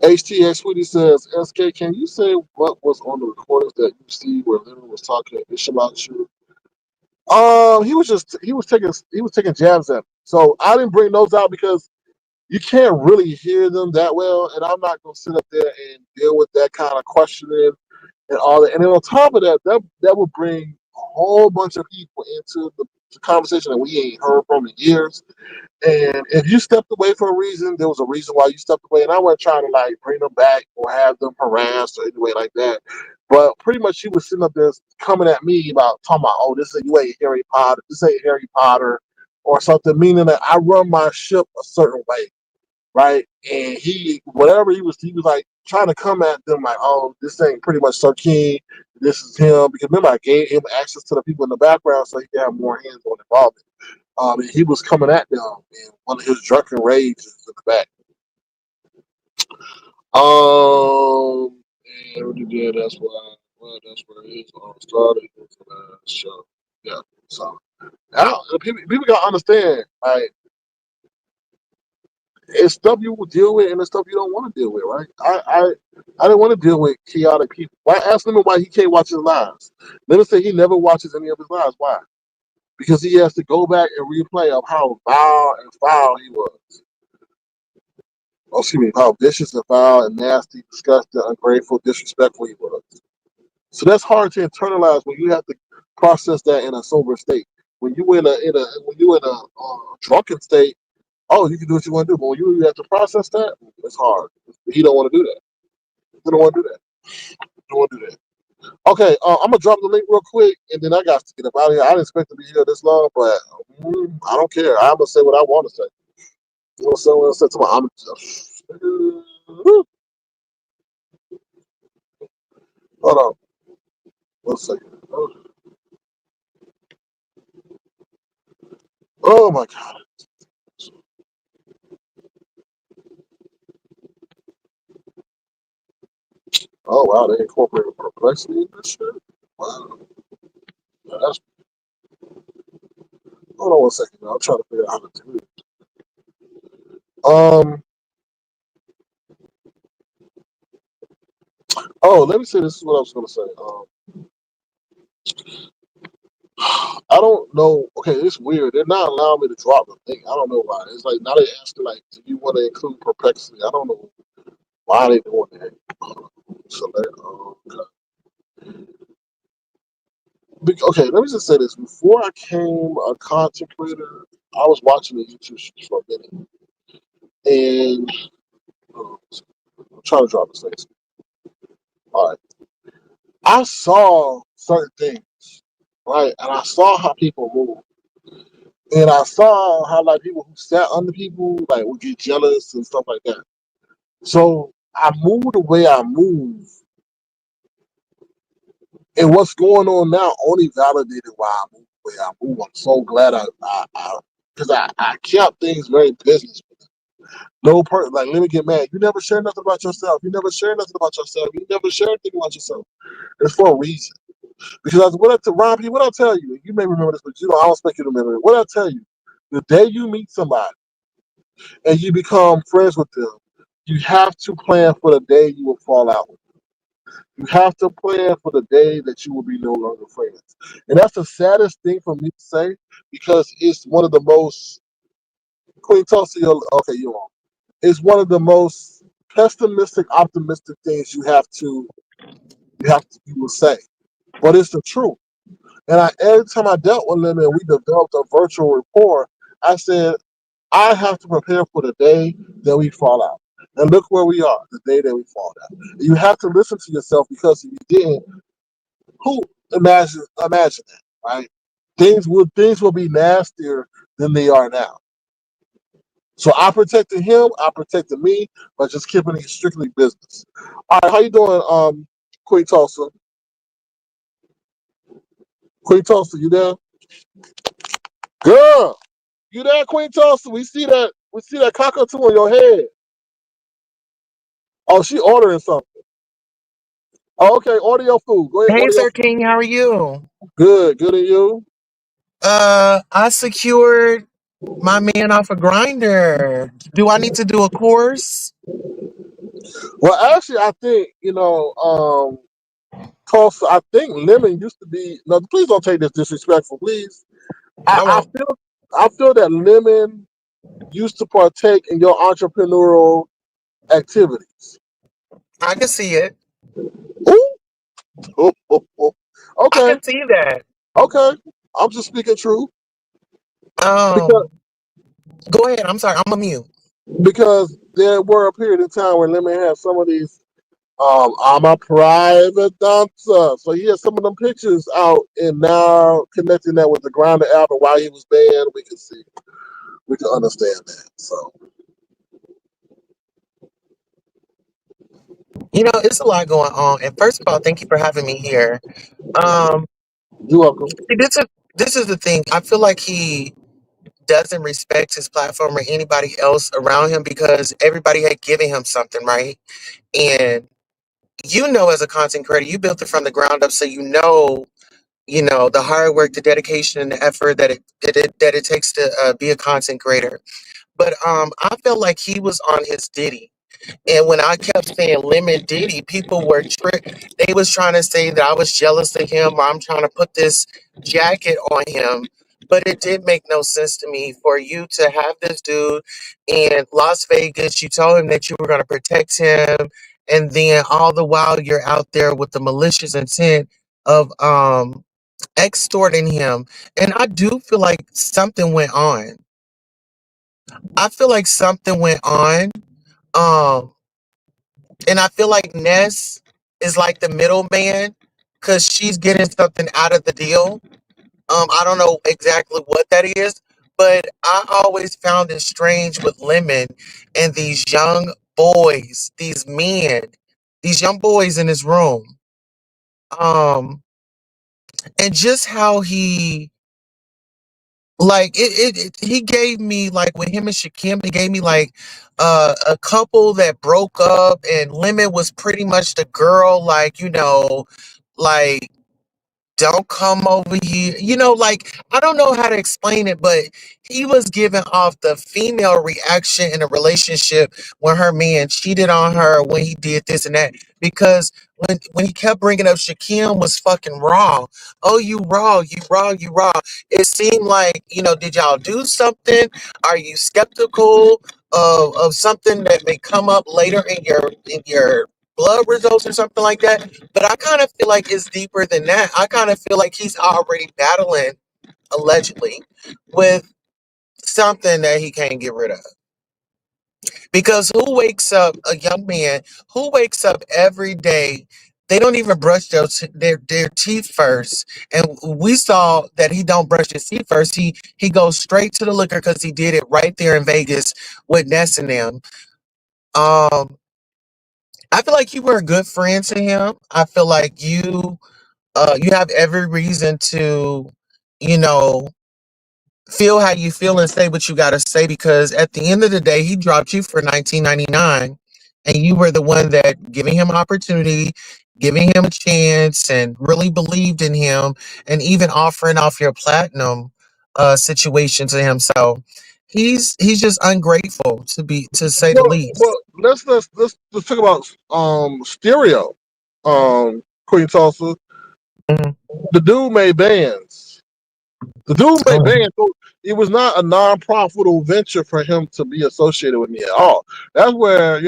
HTX Sweetie says, SK, can you say what was on the recordings that you see where Lennon was talking ish about you? He was taking jabs at me. So I didn't bring those out because you can't really hear them that well, and I'm not gonna sit up there and deal with that kind of questioning and all that. And then on top of that, that would bring a whole bunch of people into the conversation that we ain't heard from in years. And if you stepped away for a reason, there was a reason why you stepped away. And I wasn't trying to like bring them back or have them harassed or any way like that. But pretty much she was sitting up there coming at me about talking about, oh, you ain't Harry Potter, this ain't Harry Potter, or something, meaning that I run my ship a certain way, right? And he was like trying to come at them like, oh, this ain't pretty much Sir King, this is him. Because remember, I gave him access to the people in the background so he could have more hands on involvement. And he was coming at them in one of his drunken rages in the back. And what he did, that's where his started his show. Yeah. So people gotta understand, like, it's stuff you will deal with and it's stuff you don't want to deal with, right? I didn't want to deal with chaotic people. Why ask him why he can't watch his lives? Let us say he never watches any of his lives. Why? Because he has to go back and replay of how vile and foul he was. Oh, excuse me, how vicious and foul and nasty, disgusting, ungrateful, disrespectful he was. So that's hard to internalize when you have to process that in a sober state. When you in a drunken state, oh, you can do what you want to do. But when you have to process that, it's hard. He don't want to do that. He don't want to do that. He don't want to do that. Okay, I'm gonna drop the link real quick, and then I got to get up out of here. I didn't expect to be here this long, but I don't care. I'm gonna say what I want to say. You know what I'm saying? To my, hold on, 1 second. Oh my god. Oh wow, they incorporated perplexity in this shit. Wow, that's. Hold on 1 second. I'm trying to figure out how to do it. Um. Oh, let me say this is what I was gonna say. I don't know. Okay, it's weird. They're not allowing me to drop the thing. I don't know why. It's like now they asking like, do you want to include perplexity? I don't know why they doing that. Select. Okay, let me just say this. Before I came a content creator, I was watching the YouTube shit for a minute, and I'm trying to drop this thing. All right, I saw certain things, right, and I saw how people move, and I saw how like people who sat under people like would get jealous and stuff like that. So I moved the way I move, and what's going on now only validated why I move the way I move. I'm so glad I kept things very business. No person, like, let me get mad. You never share nothing about yourself. You never share nothing about yourself. You never share anything about yourself. It's for a reason. Because what I tell Ron P, what I tell you, you may remember this, but I don't expect you to remember it. What I tell you, the day you meet somebody and you become friends with them, you have to plan for the day you will fall out with. You have to plan for the day that you will be no longer friends. And that's the saddest thing for me to say because it's one of the most Queen Tulsi, okay, you're wrong. It's one of the most pessimistic, optimistic things you will say. But it's the truth. And every time I dealt with them and we developed a virtual rapport, I said, I have to prepare for the day that we fall out. And look where we are, the day that we fall out. You have to listen to yourself because if you didn't, who Imagine that, right? Things will be nastier than they are now. So I protected him, I protected me by just keeping it strictly business. All right, how you doing, Queen Tulsa? Queen Tulsa, you there? Girl, you there, Queen Tulsa? We see that cockatoo on your head. Oh, she ordering something. Oh, okay, order your food. Go ahead, Hey, order your Sir food. King, how are you? Good and you? I secured my man off a grinder. Do I need to do a course? Well, actually, I think Tulsa. I think Lemon used to be. No, please don't take this disrespectful, please. I I won't. I feel that Lemon used to partake in your entrepreneurial activities. I can see it. Ooh. I Okay, can see that. okay. I'm just speaking truth because Um, Go ahead. I'm sorry. I'm a mute. there were a period of time when Lemon had some of these. I'm a private dancer, so he has some of them pictures out, and now connecting that with the Grinder album while he was banned, we can understand that. So It's a lot going on. And first of all, thank you for having me here. Um, you're welcome. see, this is the thing. I feel like he doesn't respect his platform or anybody else around him because everybody had given him something, right? And as a content creator, you built it from the ground up, so the hard work, the dedication, and the effort that it takes to be a content creator. But I felt like he was on his Diddy. And when I kept saying Lemon Diddy, people were they was trying to say that I was jealous of him or I'm trying to put this jacket on him. But it did make no sense to me for you to have this dude in Las Vegas. You told him that you were going to protect him. And then all the while you're out there with the malicious intent of extorting him. And I do feel like something went on. I feel like something went on. Um, and I feel like Ness is like the middleman because she's getting something out of the deal. I don't know exactly what that is, but I always found it strange with Lemon and these young boys, these men, these young boys in his room. Um, and just how he gave me like with him and Shakim, he gave me like a couple that broke up and Lemon was pretty much the girl, like, like don't come over here. Like, I don't know how to explain it, but he was giving off the female reaction in a relationship when her man cheated on her, when he did this and that. Because when he kept bringing up Shaquem was fucking wrong. Oh, you wrong, you wrong, you wrong. It seemed like, did y'all do something? Are you skeptical of something that may come up later in your blood results or something like that? But I kind of feel like it's deeper than that. I kind of feel like he's already battling, allegedly, with something that he can't get rid of. Because who wakes up, a young man, who wakes up every day, they don't even brush their teeth first. And we saw that he don't brush his teeth first. He goes straight to the liquor because he did it right there in Vegas with Ness and them. Um, I feel like you were a good friend to him. I feel like you have every reason to, you know, feel how you feel and say what you got to say because at the end of the day, he dropped you for 1999 and you were the one that giving him opportunity, giving him a chance and really believed in him and even offering off your platinum situation to him. So he's just ungrateful to say the Well, least. let's talk about stereo. Queen Tulsa. Mhm. The dude made bands. The dude made Oh, bands. So it was not a non-profitable venture for him to be associated with me at all. That's where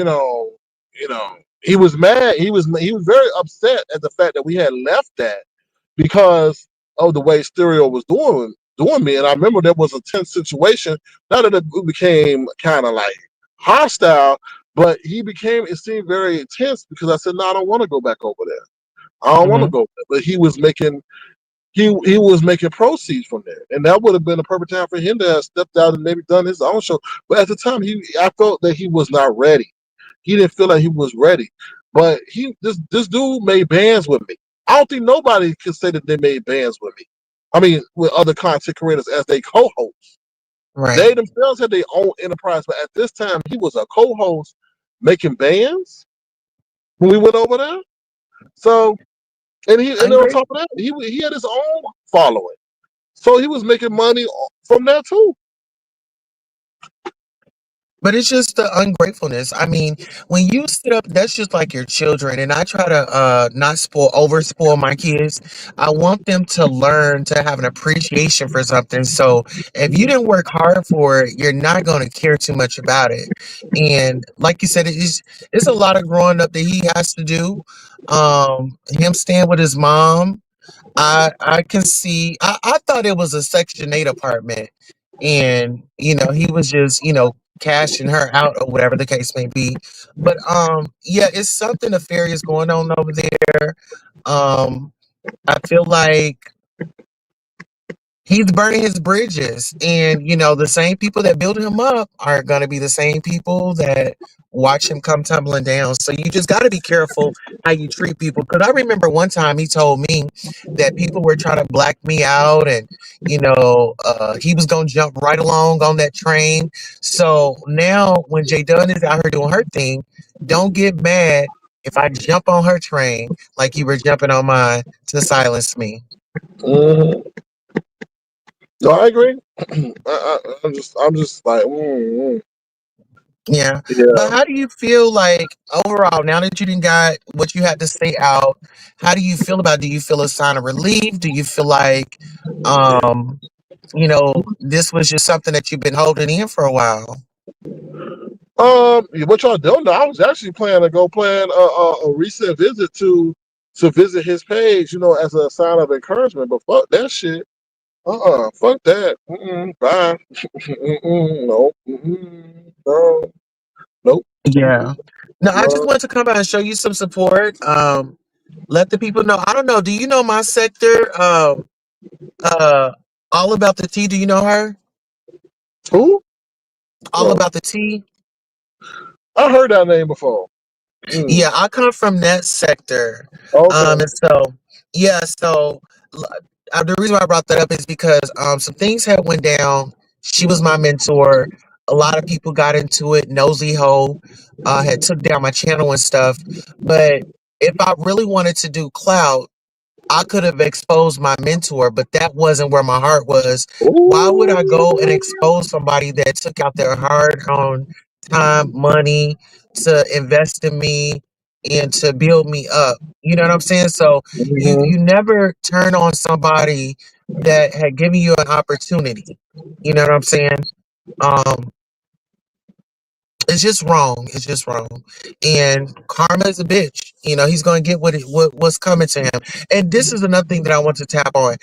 he was mad. He was very upset at the fact that we had left that because of the way stereo was doing me. And I remember there was a tense situation. Not that it became kind of like hostile, but it seemed very intense because I said, no, I don't want to go back over there. I don't want to Hmm. go there. But he was making proceeds from that, and that would have been a perfect time for him to have stepped out and maybe done his own show. But at the time, I felt that he was not ready. He didn't feel like he was ready. But this dude made bands with me. I don't think nobody can say that they made bands with me. I mean, with other content creators as they co-host. Right. They themselves had their own enterprise, but at this time, he was a co-host making bands when we went over there. So, I and on agree. top of that, he had his own following. So he was making money from that too. But it's just the ungratefulness. I mean, when you sit up, that's just like your children. And I try to not over spoil my kids. I want them to learn to have an appreciation for something. So if you didn't work hard for it, you're not going to care too much about it. And like you said, it's a lot of growing up that he has to do. Him staying with his mom, I can see. I thought it was a Section 8 apartment, and he was just cashing her out or whatever the case may be. But yeah, it's something nefarious going on over there. Um, I feel like he's burning his bridges, and the same people that build him up are going to be the same people that watch him come tumbling down. So you just got to be careful how you treat people, because I remember one time he told me that people were trying to black me out, and he was going to jump right along on that train. So now when Jay Dunn is out here doing her thing, don't get mad if I jump on her train like you were jumping on mine to silence me. Hmm. No, I agree. I'm just like, Yeah. But yeah. how do you feel like overall, now that you didn't got what you had to say out, how do you feel about do you feel a sign of relief? Do you feel like this was just something that you've been holding in for a while? What y'all don't know, I was actually planning to go plan a recent visit to visit his page, as a sign of encouragement. But fuck that shit. Fuck that. Bye. No. No. Nope. Yeah. No, I just No. wanted to come out and show you some support. Let the people know. I don't know. Do you know my sector? Uh All About the Tea. Do you know her? Who? All No. About the Tea. I heard that name before. Mm. Yeah, I come from that sector. Okay. And so, yeah, so l- the reason why I brought that up is because some things had went down. She was my mentor. A lot of people got into it. Nosy Ho had took down my channel and stuff. But if I really wanted to do clout, I could have exposed my mentor, but that wasn't where my heart was. Why would I go and Ooh. expose somebody that took out their hard earned time, money to invest in me and to build me up? You know what I'm saying? So you Mhm. never turn on somebody that had given you an opportunity. You know what I'm saying? Um, it's just wrong. It's just wrong. And karma is a bitch. He's gonna get what's coming to him. And this is another thing that I want to tap on.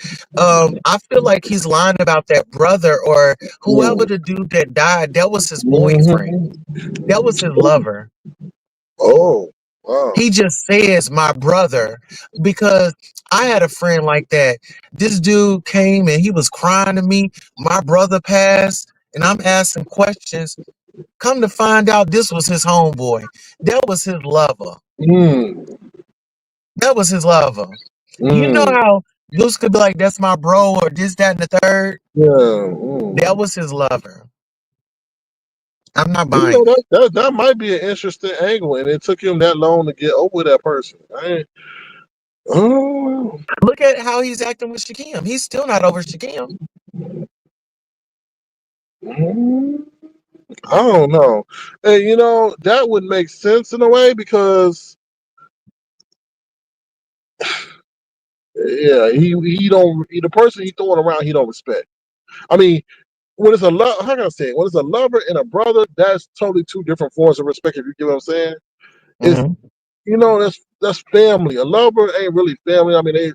I feel like he's lying about that brother or whoever Mm. the dude that died. That was his boyfriend. Mhm. That was his lover. Oh, wow. He just says my brother because I had a friend like that. This dude came and he was crying to me. My brother passed, and I'm asking questions. Come to find out, this was his homeboy. That was his lover. Mm. That was his lover. You know Mm. how dudes could be like, that's my bro, or this, that, and the third? Yeah. That Mm. was his lover. I'm not You buying know it. that might be an interesting angle, and it took him that long to get over that person. Oh, Look at how he's acting with Shakim. He's still not over Shakim. mm, I don't know. And that would make sense in a way because yeah, he don't the person he throwing around he don't respect. I mean, when it's a love, how can I say it? When it's a lover and a brother, that's totally two different forms of respect. If you get what I'm saying, it's Hmm. that's family. A lover ain't really family. I mean, they're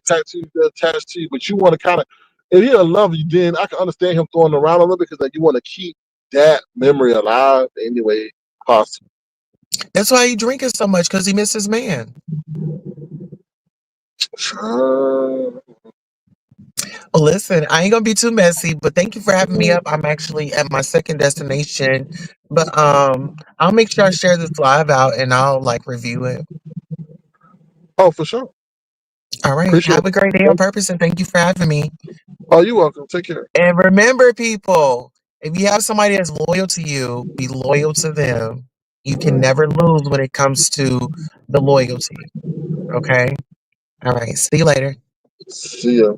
attached to you, but you want to kind of, if he a lover, you then I can understand him throwing around a little bit because like, you want to keep that memory alive any way possible. That's why he drinking so much, because he misses his man. Uh, Well, listen, I ain't gonna be too messy, but thank you for having me up. I'm actually at my second destination, but I'll make sure I share this live out and I'll like review it. oh, for sure. All right, Appreciate have a great day on it. purpose, and thank you for having me. Oh, you're welcome. Take care. And remember, people, if you have somebody that's loyal to you, be loyal to them. You can never lose when it comes to the loyalty. Okay. All right. See you later. See ya.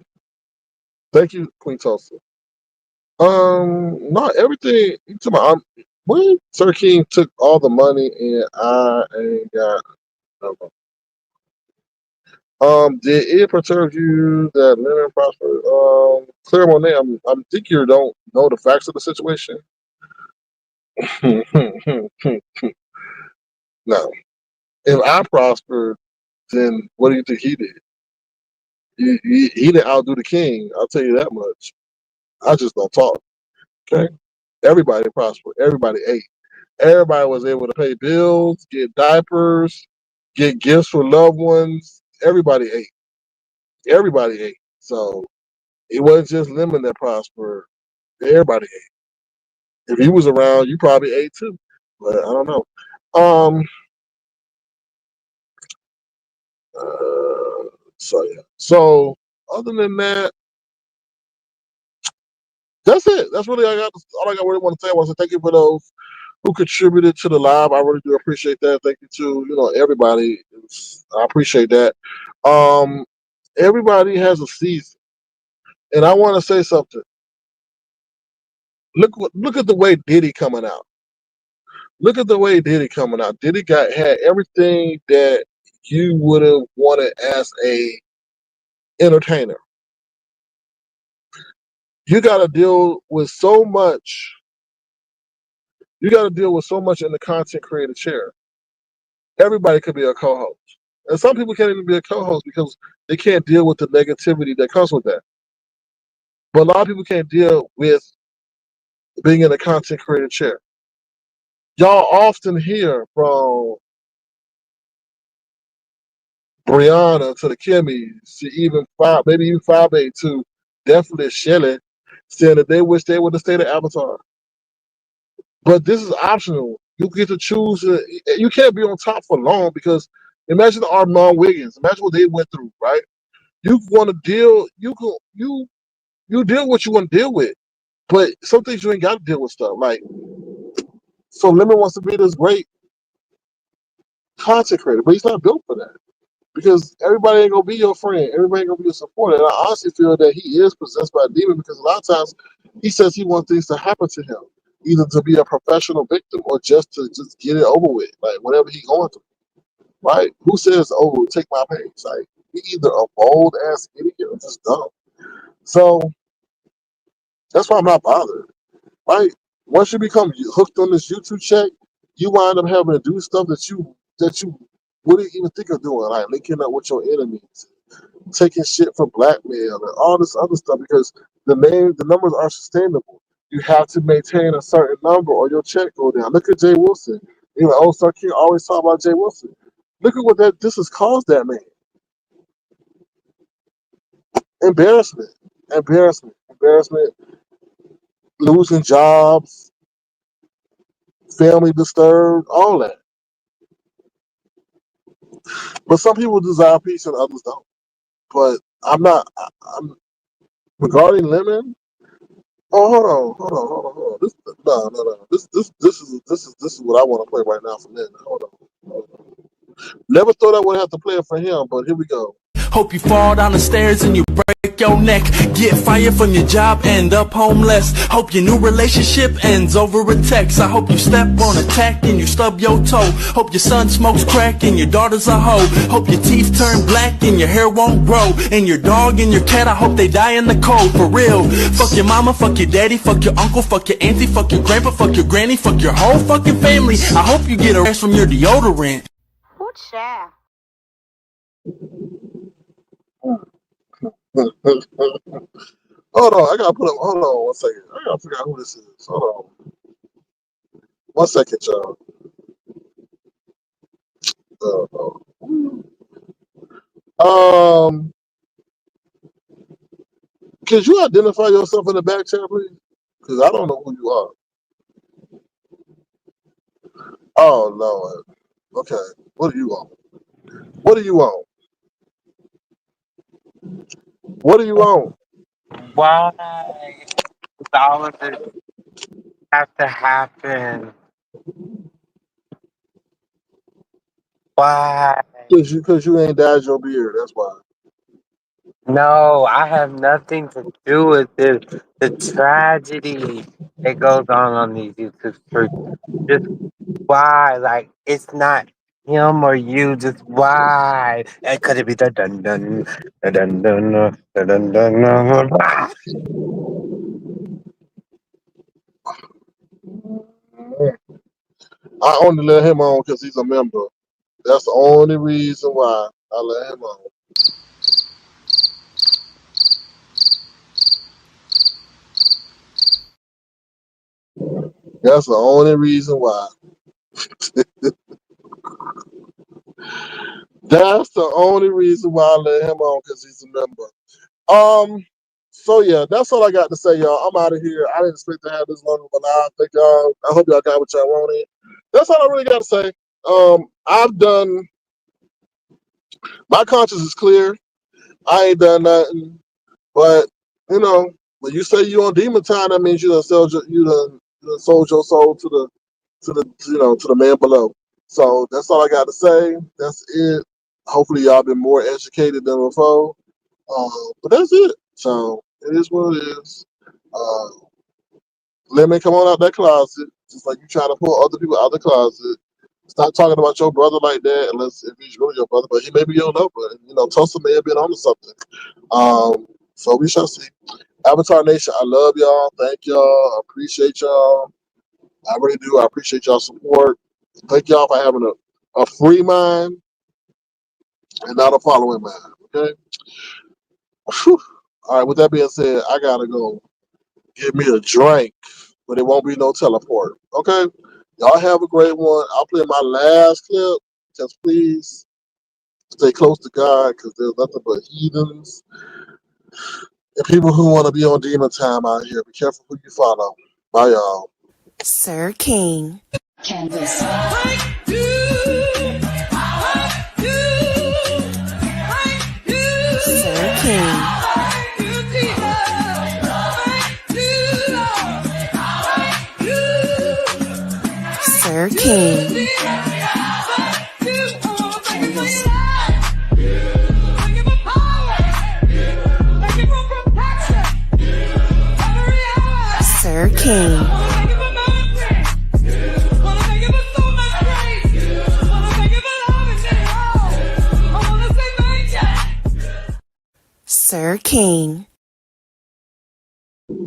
Thank you, Queen Tulsa. Not everything. You talking about, when Sir King took all the money and I ain't got. No money. Did it perturb you that Leonard prospered? Claire Monet, I'm think you don't know the facts of the situation. No. If I prospered, then what do you think he did? He didn't outdo the king. I'll tell you that much. I just don't talk. Okay. Everybody prospered. Everybody ate. Everybody was able to pay bills, get diapers, get gifts for loved ones. Everybody ate. Everybody ate. So it wasn't just Lemon that prospered. Everybody ate. If he was around, you probably ate too. But I don't know. Um. So yeah. So other than that, that's it. That's really all I got. Really want to say. I want to say thank you for those who contributed to the live. I really do appreciate that. Thank you to everybody. I appreciate that. Um, Everybody has a season, and I want to say something. Look at the way Diddy coming out. Look at the way Diddy coming out. Diddy had everything that you would have wanted as a entertainer. You got to deal with so much. You got to deal with so much in the content creator chair. Everybody could be a co-host, and some people can't even be a co-host because they can't deal with the negativity that comes with that. But a lot of people can't deal with being in a content creator chair. Y'all often hear from Brianna to the Kimmys to even maybe even 5A to definitely Shelly, saying that they wish they would have stayed at Avatar. But this is optional. You get to choose. You can't be on top for long because imagine Armand Wiggins. Imagine what they went through, right? You want to deal. You deal what you want to deal with, but some things you ain't got to deal with stuff like. So Lemon wants to be this great content creator, but he's not built for that because everybody ain't gonna be your friend. Everybody ain't gonna be your supporter. And I honestly feel that he is possessed by a demon because a lot of times he says he wants things to happen to him, either to be a professional victim or just to just get it over with, like whatever he's going through. Right? Who says, "Oh, take my page"? Like he either a bold ass idiot or just dumb. So that's why I'm not bothered. Right? Once you become hooked on this YouTube check, you wind up having to do stuff that you wouldn't even think of doing, like linking up with your enemies, taking shit for blackmail, and all this other stuff because the numbers are sustainable. You have to maintain a certain number or your check go down. Look at Jay Wilson. Sir King always talk about Jay Wilson. Look at what this has caused that man. Embarrassment, embarrassment, losing jobs, family disturbed, all that. But some people desire peace and others don't. But I'm not. I'm regarding Lemon. Oh, hold on. This no. This is what I want to play right now for Lemon. Hold on. Never thought I would have to play it for him, but here we go. Hope you fall down the stairs and you break your neck. Get fired from your job, end up homeless. Hope your new relationship ends over a text. I hope you step on a tack and you stub your toe. Hope your son smokes crack and your daughter's a hoe. Hope your teeth turn black and your hair won't grow. And your dog and your cat, I hope they die in the cold. For real. Fuck your mama, fuck your daddy, fuck your uncle, fuck your auntie, fuck your grandpa, fuck your granny, fuck your whole fucking family. I hope you get a rash from your deodorant. Ooh, child. Hold on, I gotta put up. Hold on 1 second. I gotta figure out who this is. Hold on 1 second, y'all. Uh, uh, Um, can you identify yourself in the back chat, please? Because I don't know who you are. Oh Lord. Okay. What do you want? What do you want? What do you want? Why does all of this have to happen? Why? Because you ain't dyed your beard. That's why. No, I have nothing to do with this. The tragedy that goes on these YouTube streets. Just why? Like, it's not him or you. Just why? And could it be the dun dun dun dun dun dun dun dun dun? Why? I only let him on because he's a member. That's the only reason why I let him on. That's the only reason why. That's the only reason why I let him on because he's a member. So yeah, that's all I got to say, y'all. I'm out of here. I didn't expect to have this long of a live. Thank y'all. I hope y'all got what y'all wanted. That's all I really got to say. I've done. My conscience is clear. I ain't done nothing. But when you say you on demon time, that means you done sold your soul to the man below. So that's all I got to say. That's it. Hopefully y'all been more educated than before. But that's it. So it is what it is. Uh, Let me come on out that closet, just like you trying to pull other people out of the closet. Stop talking about your brother like that, unless if he's really your brother. But he may be your lover. Tulsa may have been onto something. So we shall see. Avatar Nation, I love y'all. Thank y'all. I appreciate y'all. I really do. I appreciate y'all support. Thank y'all for having a free mind and not a following mind. Okay. Whew. All right. With that being said, I gotta go get me a drink, but it won't be no teleport. Okay. Y'all have a great one. I'll play my last clip. Just please stay close to God, because there's nothing but heathens and people who want to be on demon time out here. Be careful who you follow. Bye, y'all. Sir King. Canvas. Sir King. Sir King. Canvas. Sir King. Sir King.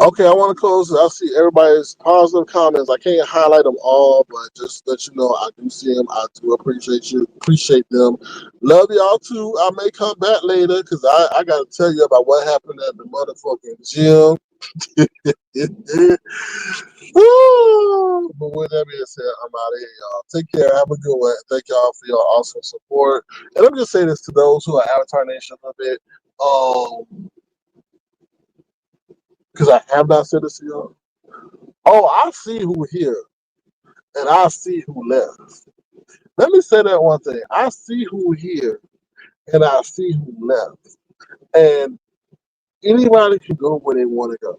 Okay, I want to close. I see everybody's positive comments. I can't highlight them all, but just let you know I do see them. I do appreciate them. Love y'all too. I may come back later because I got to tell you about what happened at the motherfucking gym. Woo! But with that being said, I'm out of here, y'all. Take care. Have a good one. Thank y'all for your awesome support. And let me just say this to those who are Avatar Nation a little bit. Because I have not said this to y'all. Oh, I see who here and I see who left. Let me say that one thing. I see who here and I see who left. And anybody can go where they want to go.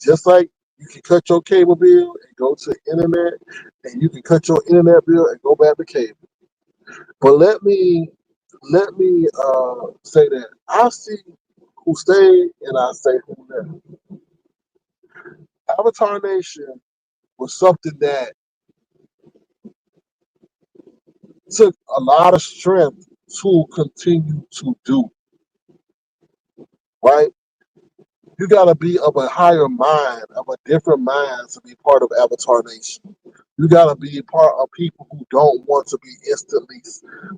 Just like you can cut your cable bill and go to the internet, and you can cut your internet bill and go back to cable. But let me say that I see who stayed and I say who left. Avatar Nation was something that took a lot of strength to continue to do, right? You got to be of a higher mind, of a different mind to be part of Avatar Nation. You got to be part of people who don't want to be instantly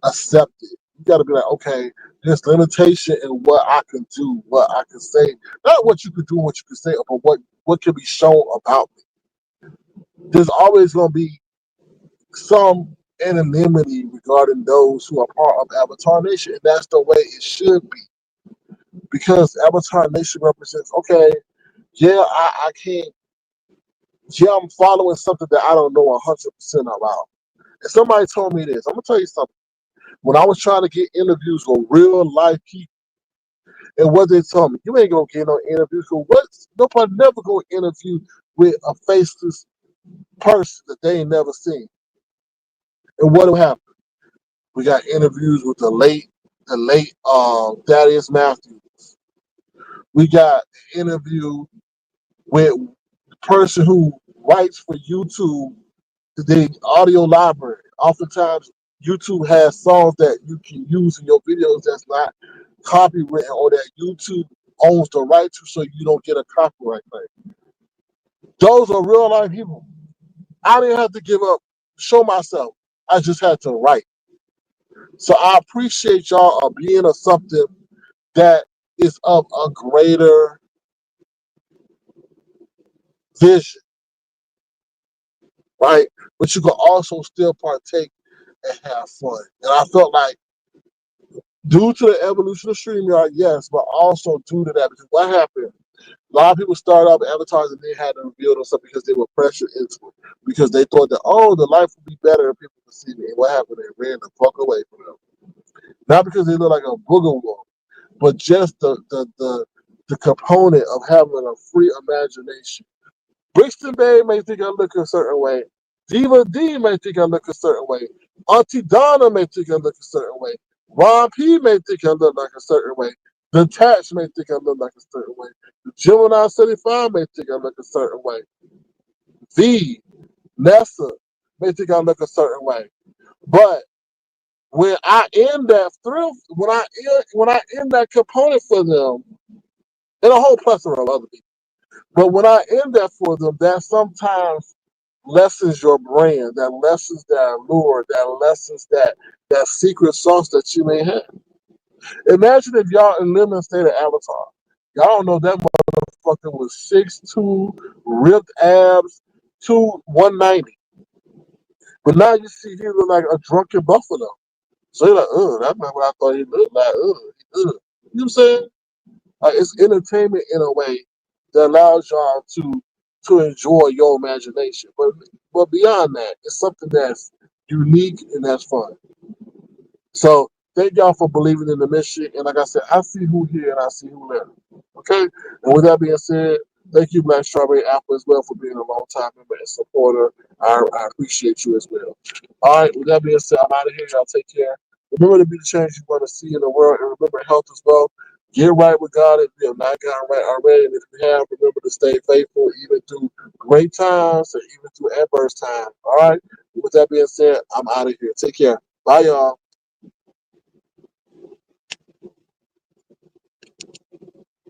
accepted. You got to be like, okay, there's limitation in what I can do, what I can say. Not what you can do, what you can say, but what can be shown about me. There's always going to be some anonymity regarding those who are part of Avatar Nation, and that's the way it should be because Avatar Nation represents. Okay, yeah, I can't. Yeah, I'm following something that I don't know 100% about. If somebody told me this, I'm gonna tell you something. When I was trying to get interviews with real life people, and what they told me, you ain't gonna get no interviews. Cause what? Nobody never gonna interview with a faceless person that they ain't never seen. And what will happen? We got interviews with the late Thaddeus Matthews. We got an interview with the person who writes for YouTube, the audio library. Oftentimes, YouTube has songs that you can use in your videos that's not copywritten or that YouTube owns the right to, so you don't get a copyright claim. Those are real life people. I didn't have to give up, show myself. I just had to write. So I appreciate y'all being of something that is of a greater vision, right? But you can also still partake and have fun. And I felt like due to the evolution of StreamYard, yes, but also due to that, because what happened? A lot of people started off avatars and they had to reveal themselves because they were pressured into it. Because they thought that, oh, the life would be better if people could see me. And what happened? They ran the fuck away from them. Not because they look like a booger wolf, but just the component of having a free imagination. Brixton Bay may think I look a certain way. Diva D may think I look a certain way. Auntie Donna may think I look a certain way. Ron P may think I look like a certain way. Detached may think I look like a certain way. The Gemini 75 may think I look a certain way. V, Nessa may think I look a certain way. But when I end that thrill, when I end that component for them, and a whole plethora of other people. But when I end that for them, that sometimes lessens your brand, that lessens that allure, that lessens that secret sauce that you may have. Imagine if y'all in Lemon State of Avatar. Y'all don't know that motherfucker was 6'2", ripped abs, 190. But now you see he look like a drunken buffalo. So you're like, that's not what I thought he looked like. You know what I'm saying? It's entertainment in a way that allows y'all to enjoy your imagination. But beyond that, it's something that's unique and that's fun. So thank y'all for believing in the mission. And like I said, I see who here and I see who there. Okay? And with that being said, thank you, Black Strawberry Apple, as well, for being a long time member and supporter. I appreciate you as well. All right, with that being said, I'm out of here. Y'all take care. Remember to be the change you want to see in the world, and remember health as well. Get right with God if you have not gotten right already. And if you have, remember to stay faithful even through great times and even through adverse times. All right? With that being said, I'm out of here. Take care. Bye, y'all.